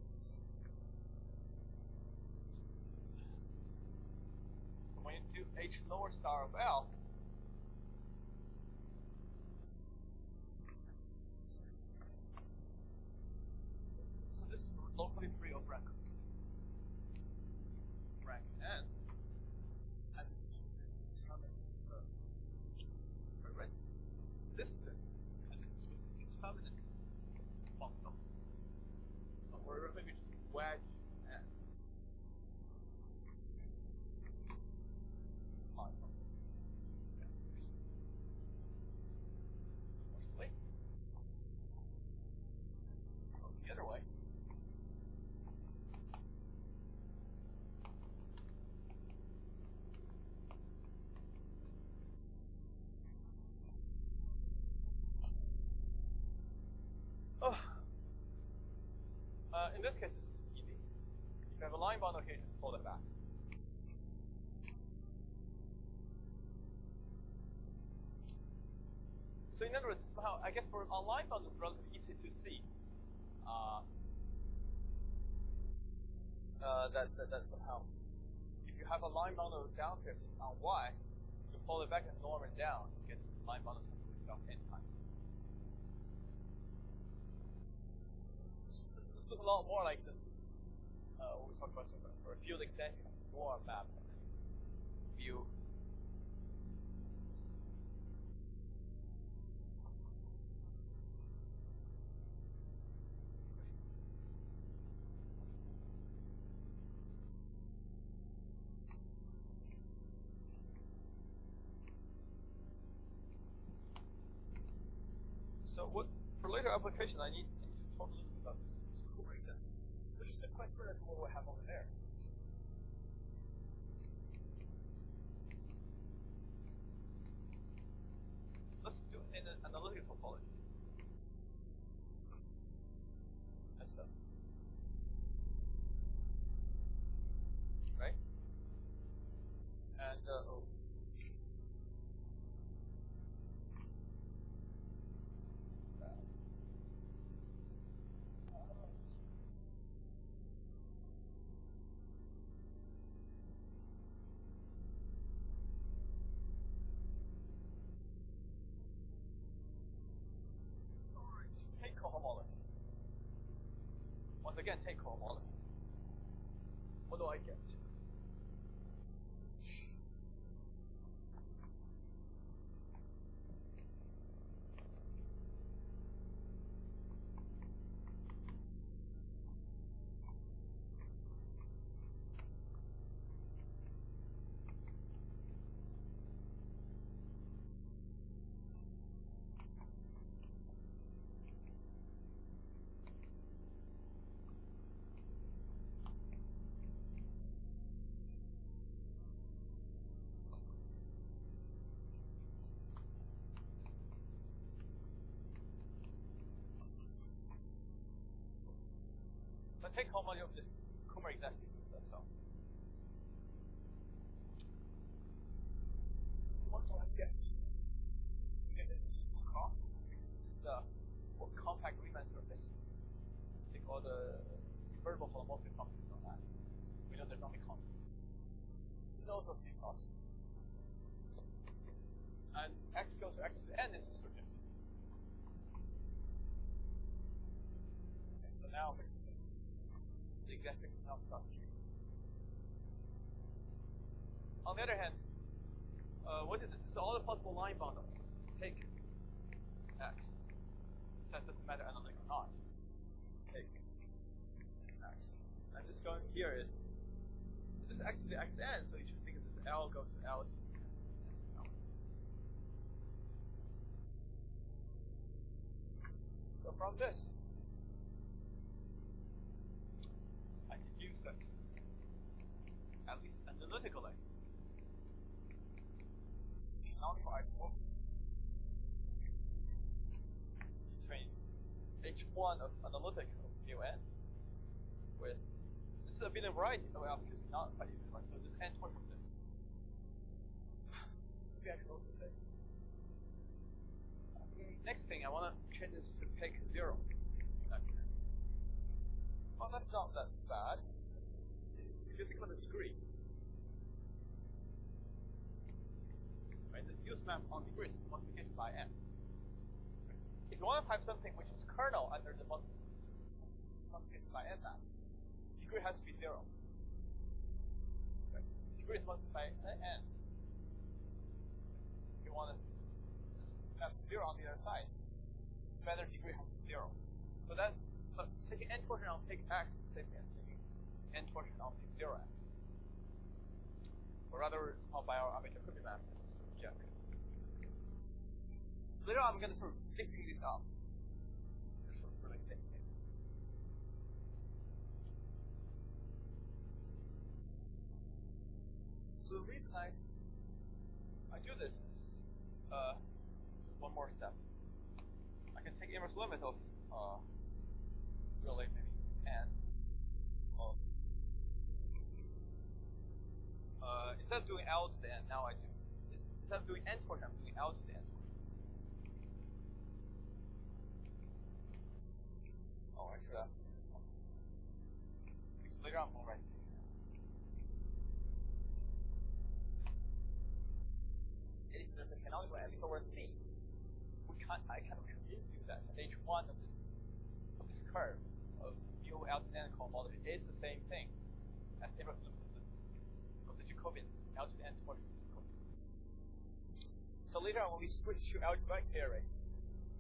so when you do H lower star of L, so this is locally free of rank N, and this is determined right? This is this, and this is with determinant functional. Or maybe just wedge N. Mostly. Go the other way. In this case, it's easy. If you have a line bundle here, just pull it back. So in other words, somehow, I guess for a line bundle, it's relatively easy to see that somehow, if you have a line bundle downstairs on Y, you pull it back and norm it down, you get line bundle complete stuff n times. lot more like the what we talked about for a field extension, more map view. So what for later application I need to talk a little bit about this cooling then, which is quite similar to what we have over there. Let's do it in an analytical topology. That's stuff. Right? And take cohomology. Once again, take cohomology. What do I get? So take homology of this Kummer exact sequence as so. What do I get? Okay, this is the compact Riemann surface. Take all the invertible holomorphic functions on that. We know there's only constant. We know those two constants. And x goes to x to the n is a certain. Okay, so now the exact sequence now starts here. On the other hand, what is this? This is all the possible line bundles. Take x. This doesn't matter analytic or not. Take x. And this going here is this is x to the x to n, so you should think of this L goes to L to L. So from this, I deduce that at least analytically, non-trivial between H1 of analytic of mu n with this is a bit of variety of applications, not quite even right. So this n torsion of this. Maybe I should also say. Next thing, I want to change this to take 0. Well, that's not that bad. If you think about the degree, right? The use map on degree is multiplication by n. If you want to have something which is kernel under the multiplication by n map, degree has to be 0. Right? Degree is multiplied by n. If you want to have 0 on the other side, better degree has to be 0. So that's so taking n torsion on take x is the same as taking n torsion on take 0x. Or rather, it's called by our armature Kirby map. This is sort of Jack. Later on, I'm going to sort of mixing these up. They're sort of really same thing. So the reason I do this is one more step. I can take inverse limit of really maybe n of instead of doing L to the n, now I do instead of doing n torsion, I'm doing L to the n. Oh, actually, because later on I'm right. If there's a canonical at least over C, I kind of convince you that H1 of this curve of this mu mu L to the n cohomology is the same thing as inverse limit of the Jacobian L to the n towards the Jacobian. So later on, when we switch to algebraic theory,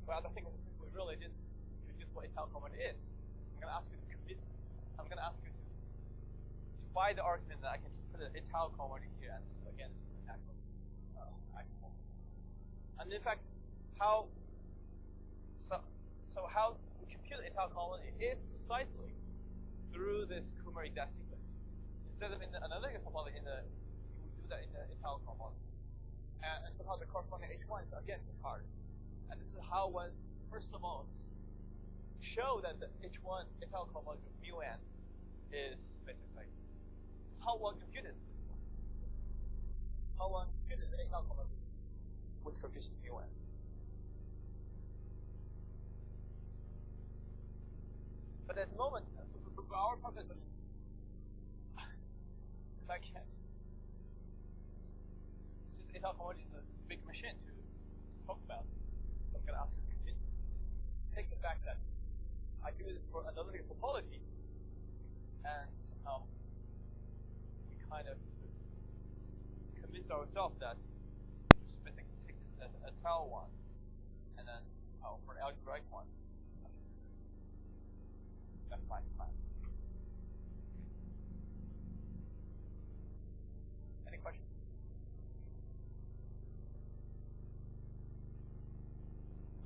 well, I think we really didn't introduce what Italian cohomology is. I'm going to ask you to convince me. I'm going to ask you to buy the argument that I can put an Italian cohomology here, and so again, it's an actual. And in fact, how we compute the Italian cohomology is precisely through this Kummer exact sequence. Instead of in the analytic homology, we do that in the Italian cohomology. And somehow the corresponding H1 is again Picard. And this is how one, first of all, show that the H1 Italian cohomology of mu n is basically how one computed this one. How one computed the Italian cohomology with coefficient mu n. But at the moment, for our purpose, since I can't, since the Italian cohomology is a big machine to talk about, so I'm going to ask you to take the fact that I do this for analytic topology, and we kind of convince ourselves that we just basically take this as a tau one, and then for algebraic ones, that's fine. Any questions?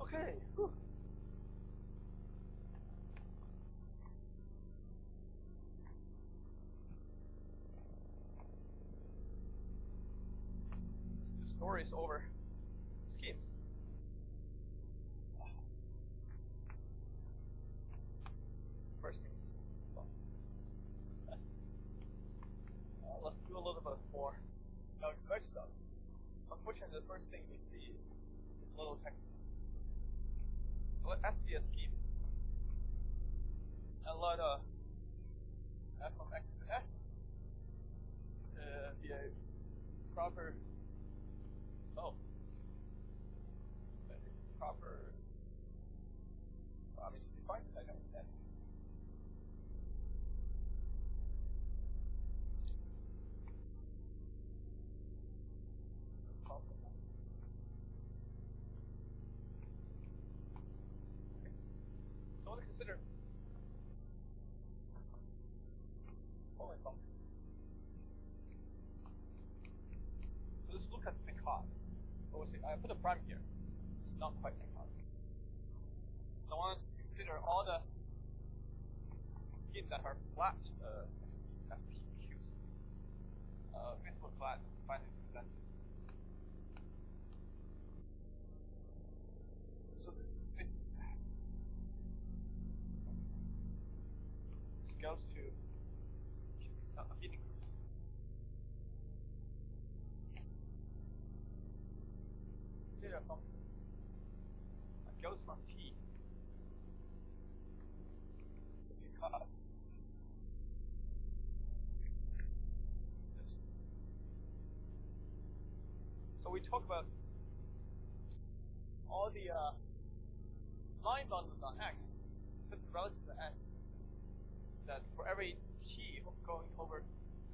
Okay. Whew. The story is over. Schemes. First things. Let's do a little bit more algebraic stuff. Unfortunately, the first thing we see is a little technical. So let S be a scheme. And let f from x to s be a proper I mean, just define it, I don't understand. So I want to consider following function. So let's look at Picard. I put a prime here. It's not quite Picard. So I want to consider all the schemes that are flat FPQs. Visible flat finally presented. So this goes to meeting groups. Consider a function that goes from T because this. So we talk about all the line bundles on X, but relative to S, that for every T going over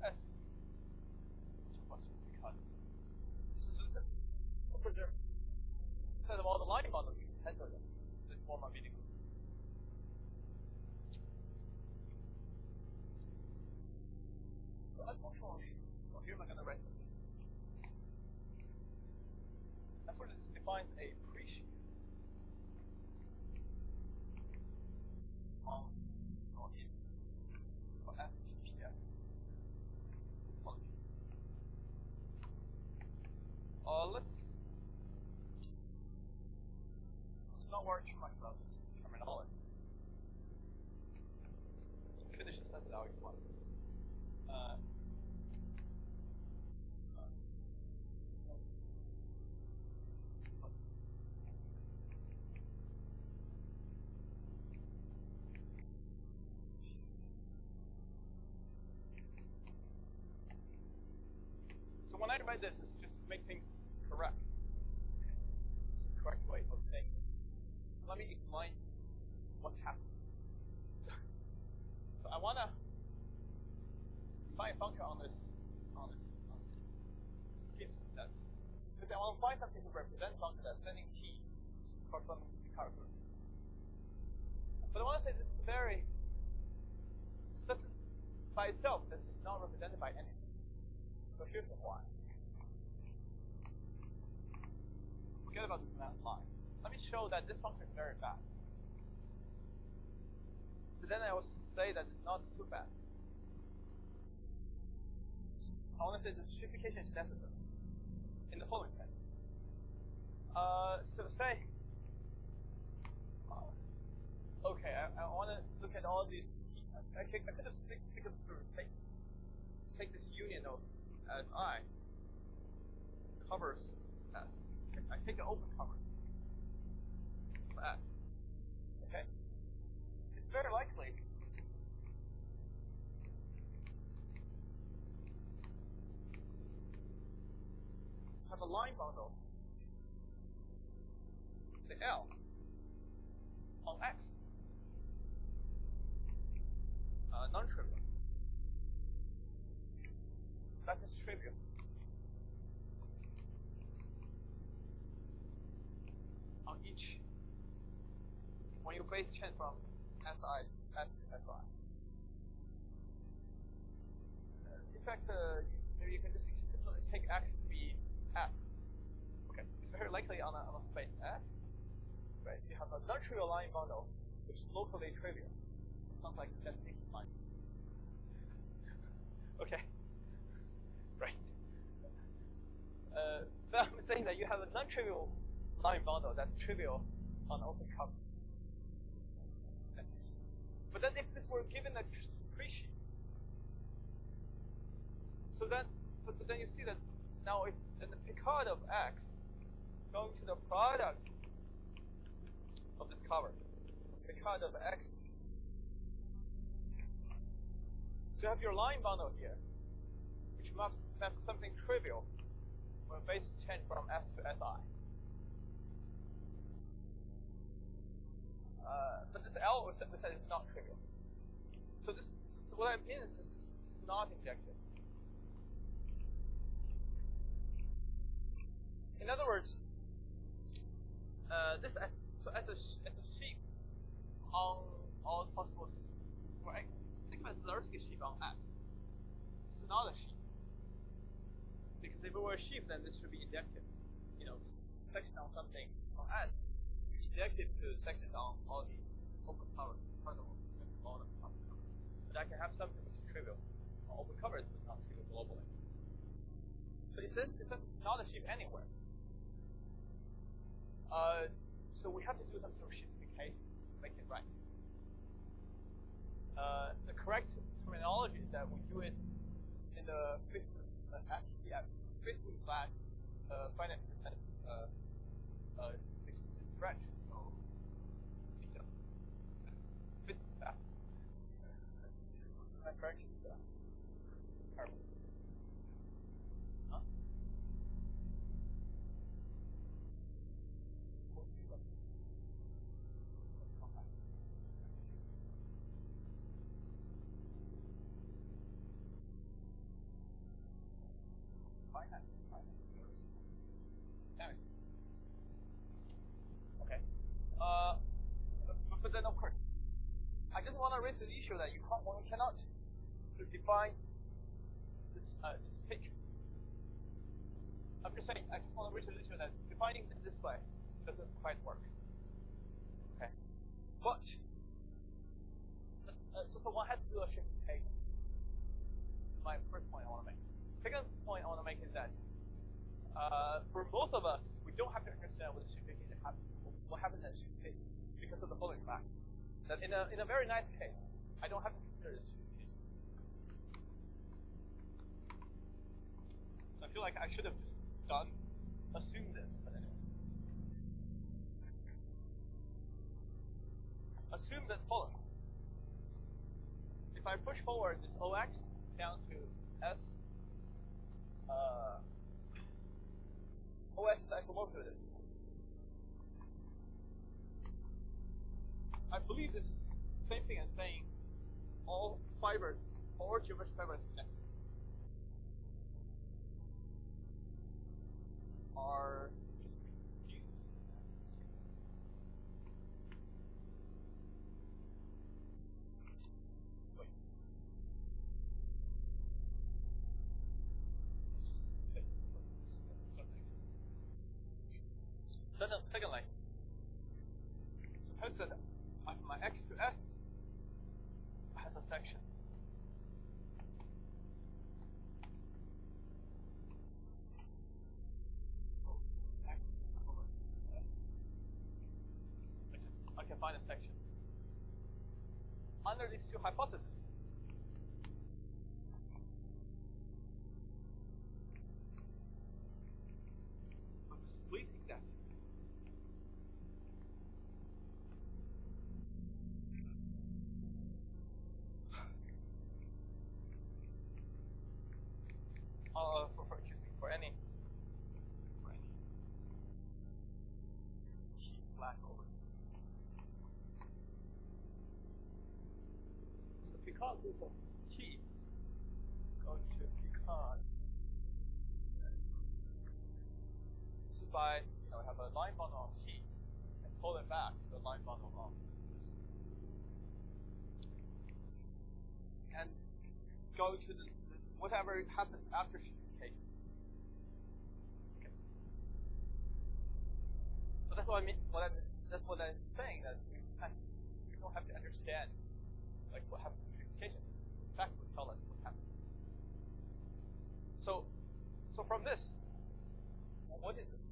S, because this is instead of all the line bundles, we can tensor them. This form of meeting group. So unfortunately, well, here I'm going to write something. Unfortunately, this defines a pre-sheaf on or in for FPPF. Let's not worry too much about this terminology. Finish the sentence out if you want. So when I write this, it's just to make things correct. It's the correct way of saying it. Let me explain what's happening. So I want to find a function on this scheme that, because I want to find something to represent function that's sending t corresponding to the character. But I want to say this is very, just by itself, that it's not represented by anything. So here's the why. Forget about this math line. Let me show that this function is very bad. But then I will say that it's not too bad. I want to say the simplification is necessary in the following sense. So say, okay, I want to look at all these. I could just take this union of as I covers S. I take the open covers of S. Okay, it's very likely have a line bundle, the L on X, non-trivial. That is trivial. On each, when you base change from S to SI. In fact, maybe you can just take X to be S. Okay, it's very likely on a space S, right? You have a non-trivial line bundle which is locally trivial. Sounds like a definition line. Okay, right. But I'm saying that you have a non-trivial line bundle that's trivial on open cover. Okay. But then if this were given a pre-sheet, so then, but then you see that now if the Picard of X going to the product of this cover, Picard of X. So you have your line bundle here, which maps something trivial when base change from S to SI. But this L we said is not trivial. So what I mean is that this is not injective. In other words, this so as a sheaf on all possible, right? Sigma is the Zariski sheaf on S. It's not a sheaf. Because if it were a sheaf, then this should be injective. You know, section on something on S, injective to section on all the open covers, front of all the open covers. But I can have something which is trivial on open covers, but not trivial globally. But it says it's not a sheaf anywhere. So we have to do some sort of sheafification to make it right. The correct terminology is that we do it in the fifth flat finite percent stretch. So fifth flat. My correction is carbon. Huh? Okay. But then of course, I just want to raise the issue that we cannot define this picture. I'm just saying, I just want to raise the issue that defining it this way doesn't quite work. Okay. But so one has to do a simplification. My first point I want to make. Second point I want to make is that for most of us, we don't have to understand what the simplification happens. What happens in simplification because of the following fact: that in a very nice case, I don't have to consider this simplification. So I feel like I should have just assumed this, but anyway. Assume that following. If I push forward this OX down to S, OS is isomorphic to this. I believe this is the same thing as saying all fibers, all geometric fibers connected are fused. Wait. Second line. Suppose that my x to s has a section. I can find a section. Under these two hypotheses, I'm splitting that series. For any t flat over. So because of t going to because this is by have a line bundle of t and pull it back to the line bundle of and go to the whatever happens after simplification. Okay. So that's what I mean. That's what I'm saying. That we don't have to understand like what happens in simplification. The fact will tell us what happens. So from this, what is this?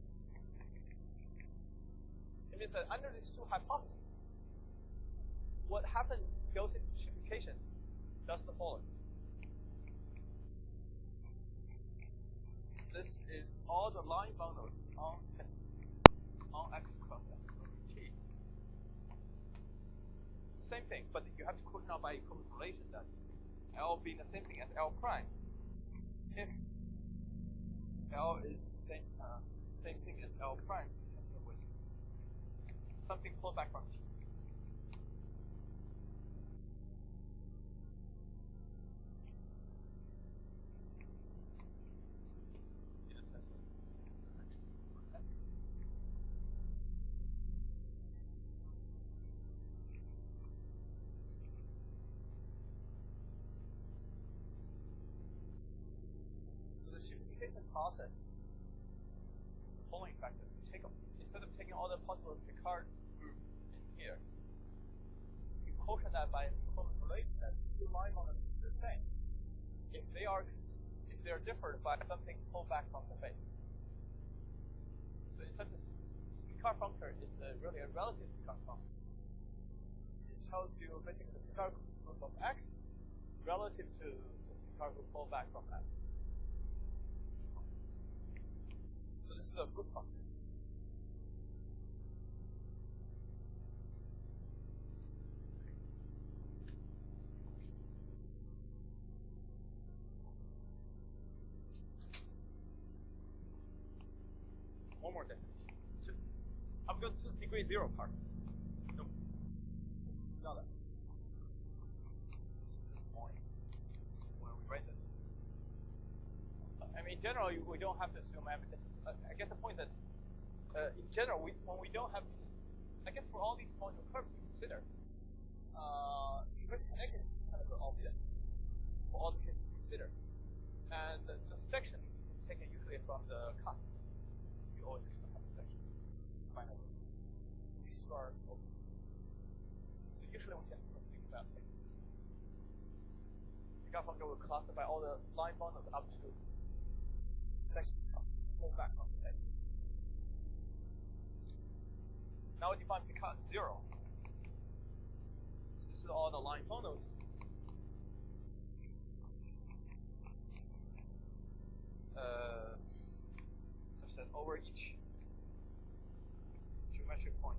It means that under these two hypotheses, what happens goes into simplification does the following. This is all the line bundles on x cross s over t. It's the same thing, but you have to quote now by equivalence relation that L being the same thing as L prime. If L is same thing as L prime, so with something pulled back from t. Process is the following factor. Instead of taking all the possible Picard group in here, you quotient that by equivalence relation that two line bundles are the same. If they are differed by something pulled back from the base. So in such a Picard functor is really a relative Picard functor. It tells you basically the Picard group of x relative to the Picard group pulled back from s. So this is a good function. One more definition. So I'm going to degree 0 part of this. No. Not that. This is annoying when we write this. I mean, in general, we don't have to assume evidence. I get the point that in general, when we don't have these, I guess for all these modular curves we consider, inverted connection is kind of obvious for all the cases we consider. And the section is taken usually from the cusp. You always kind of have a section. Find out these two are open. So usually we can sort of think about things. The graph function will classify all the line bundles up to section pull back from the edge. Now we define Picard 0. So this is all the line bundles. Such that over each geometric point,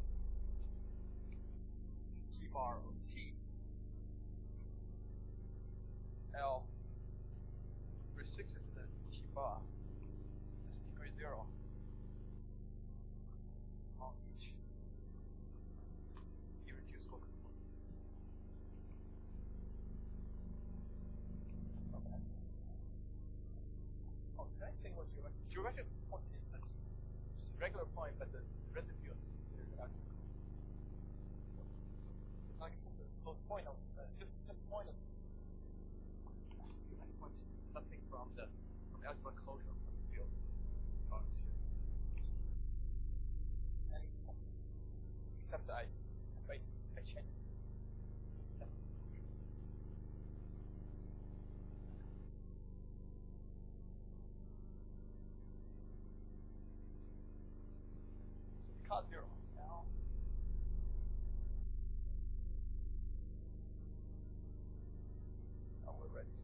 T bar of T, L restricted to the T bar, is degree 0 on each irreducible component. can't say what geometric. Geometric point is just a regular point, but the residue is considered actual close. So it's like the close point of just point of geometric point is something from the algebra closure of the field. Except I change it. Cut 0 now. Now we're ready to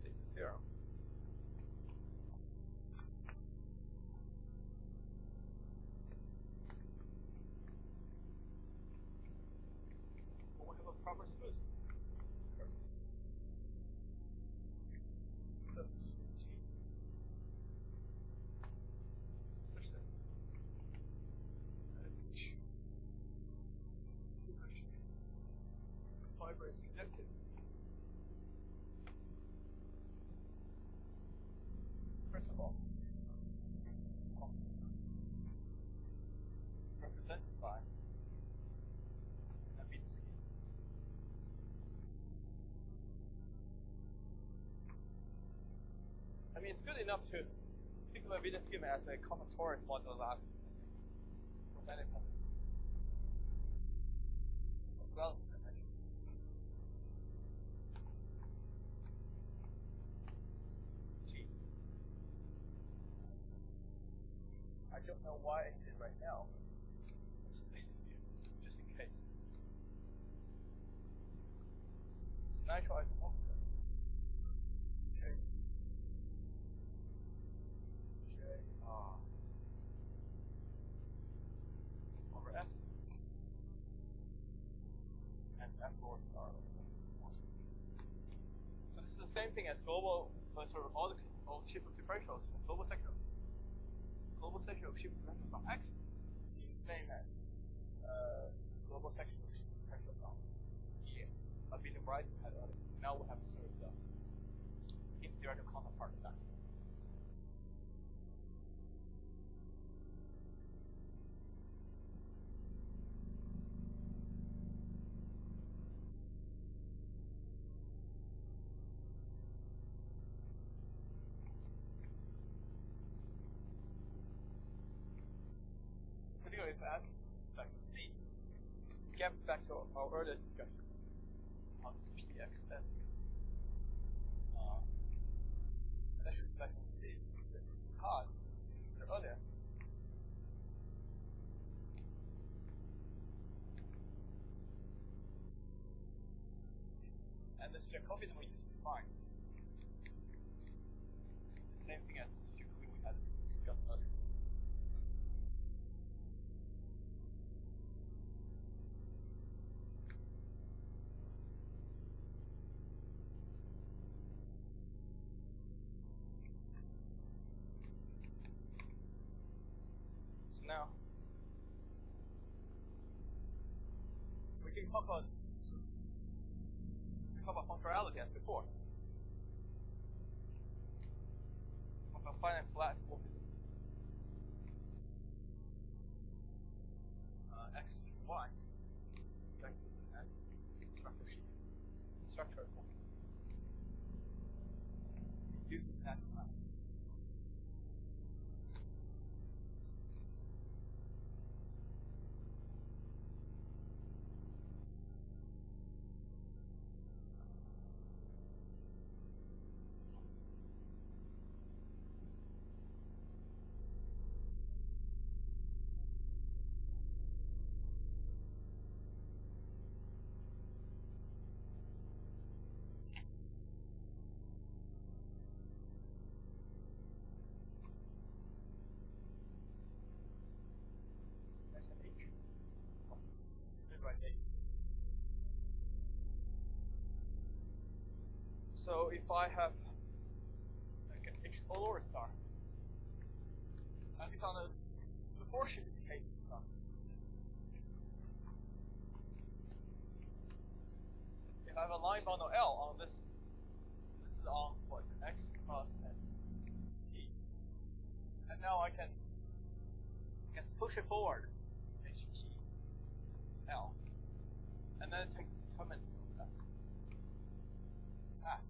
state the 0. We'll have a proper smooth. Fiber is connected. First of all, it's represented by a beta scheme. I mean, it's good enough to think of a beta schema as a combinatoric model of lattice for many purposes. Well, G. I don't know why I did it right now. Let's state it here, just in case. It's a natural isomorphism. J over S. And F rows are 1. So this is the same thing as global, sort of all shape of differentials from global section. Global section of shape of differentials on X is the same as global section of shape of differentials on E. I've been writing that earlier. Now we have sort of the scheme theoretical counterpart of that. If it asks vector C, get back to our earlier discussion on PXS. Actually, vector C is hard earlier. And this Jacobian we just defined. The same thing as the Jacobian we had discussed earlier. Now, we can talk about functionality as before. Of a finite flat morphism. X to Y is vector as structure sheet. Structure morphism. Reducing that flat. So if I have like an H lower star, and it's on a proportion H star. If I have a line bound on L on this is on what x cross s t, and now I can push it forward h t l, and then take determinant of that.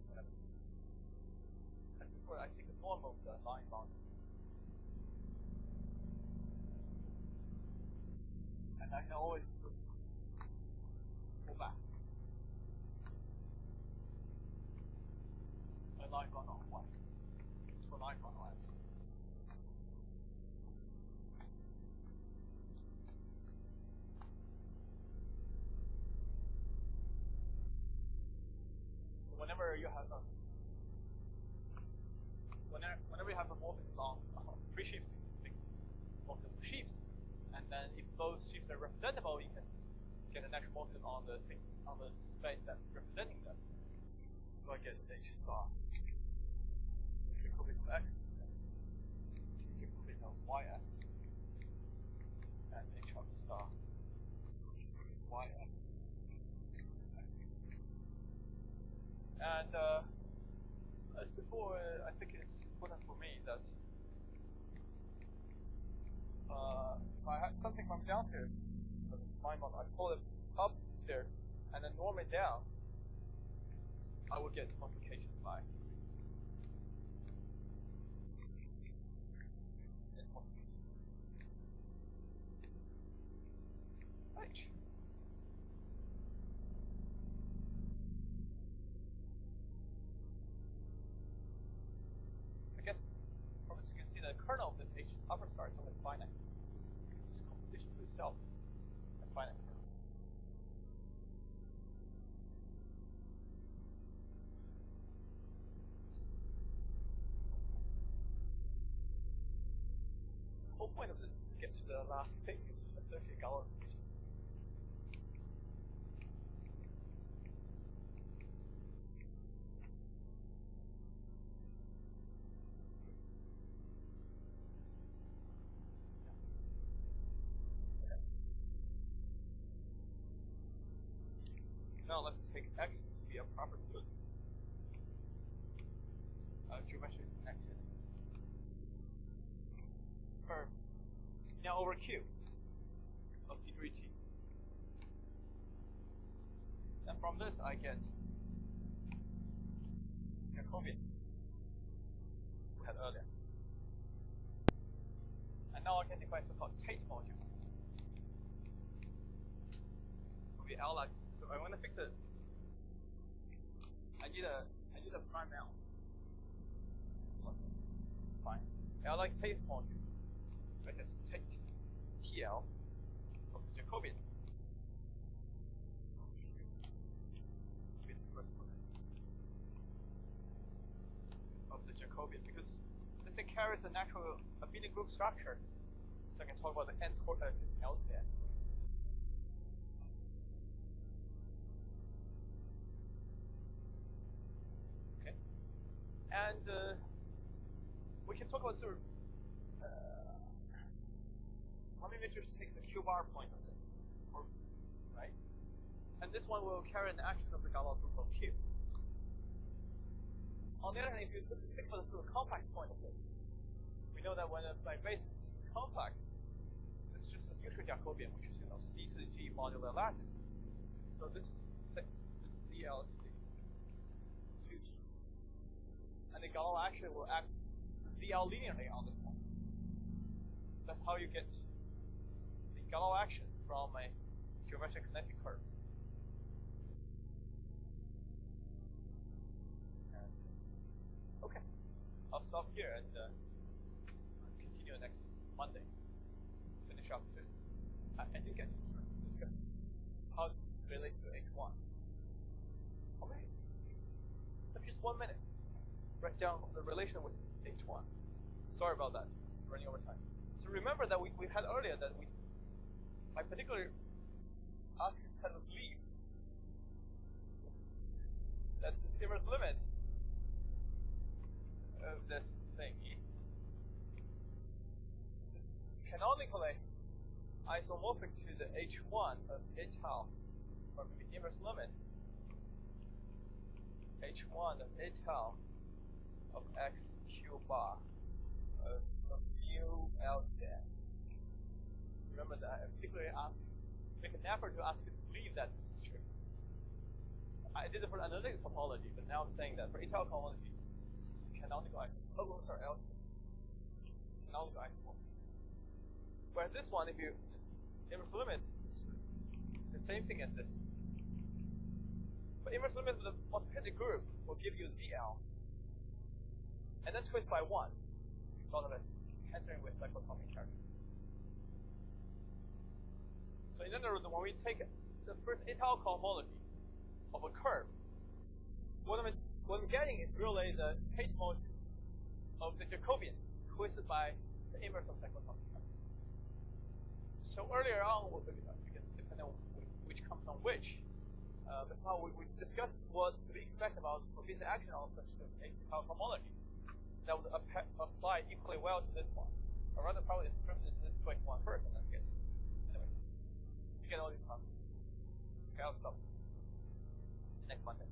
Whatever. That's where I take the norm of the line boundary. And I can always go back. A line run on y to a line run on x. Whenever you have a morphic along free shapes, of the sheaves, and then if those sheaves are representable, you can get a natural morphism on the space that's representing them. So I get h star. Jacobian of x is Jacobian of ys, and h of star ys. And as before, I think it's important for me that if I have something from downstairs, my model, I pull it upstairs and then norm it down, I will get multiplication by this multiplication. H. I guess from this you can see that the kernel of this H upper star is always finite. This composition to itself is a finite kernel. The whole point of this is to get to the last thing, which is associate Galois equation. Now let's take x to be a proper smooth geometric activity. Curve now over Q of degree T. And from this I get Jacobian we had earlier. And now I can define so-called Tate module. Will be L like, so I want to fix it. I need a prime L. Fine. L like Tate module. Right, that's Tate TL of the Jacobian. Of the Jacobian, because this thing carries a natural abelian group structure, so I can talk about the L to N. Okay, and we can talk about sort of. Let me just take the Q bar point of this, right? And this one will carry an action of the Galois group of Q. On the other hand, if you think for the sort of complex point of this, we know that when my basis is complex, it's just a neutral Jacobian, which is C to the G modulo lattice. So this is DL to the 2G. And the Galois action will act DL linearly on this one. That's how you get the Galois action from a geometric kinetic curve. Okay, I'll stop here and continue next Monday. Finish up to. I didn't get to discuss how this relates to H1. Okay, just 1 minute. Write down the relation with H1. Sorry about that, running over time. So remember that we had earlier that I particularly asked you to kind of believe that this inverse limit of this thing is canonically isomorphic to the H1 of A tau, or maybe inverse limit h1 of a tau of x q bar of mu l z. Remember that I particularly make an effort to ask you to believe that this is true. I did it for analytic topology, but now I'm saying that for a tau cohomology, it's canonical isoform. Oh, sorry, canonical isoform. Whereas this one, if you inverse limit, it's the same thing as this. But inverse limit of the multiplicity group will give you ZL. And then twist by 1. We thought of as cancelling with cyclotomic character. So in other words, when we take the first a tau cohomology of a curve, what I'm getting is really the Tate motion of the Jacobian twisted by the inverse of cyclotomic character. So earlier on, because depending on which comes on which, that's how we discussed what to expect about forbidden action on such a tau cohomology. That would apply equally well to this one. Or rather, probably discriminate this quick one first and then get. Anyways, you get all these problems. Okay, I'll stop. Next Monday.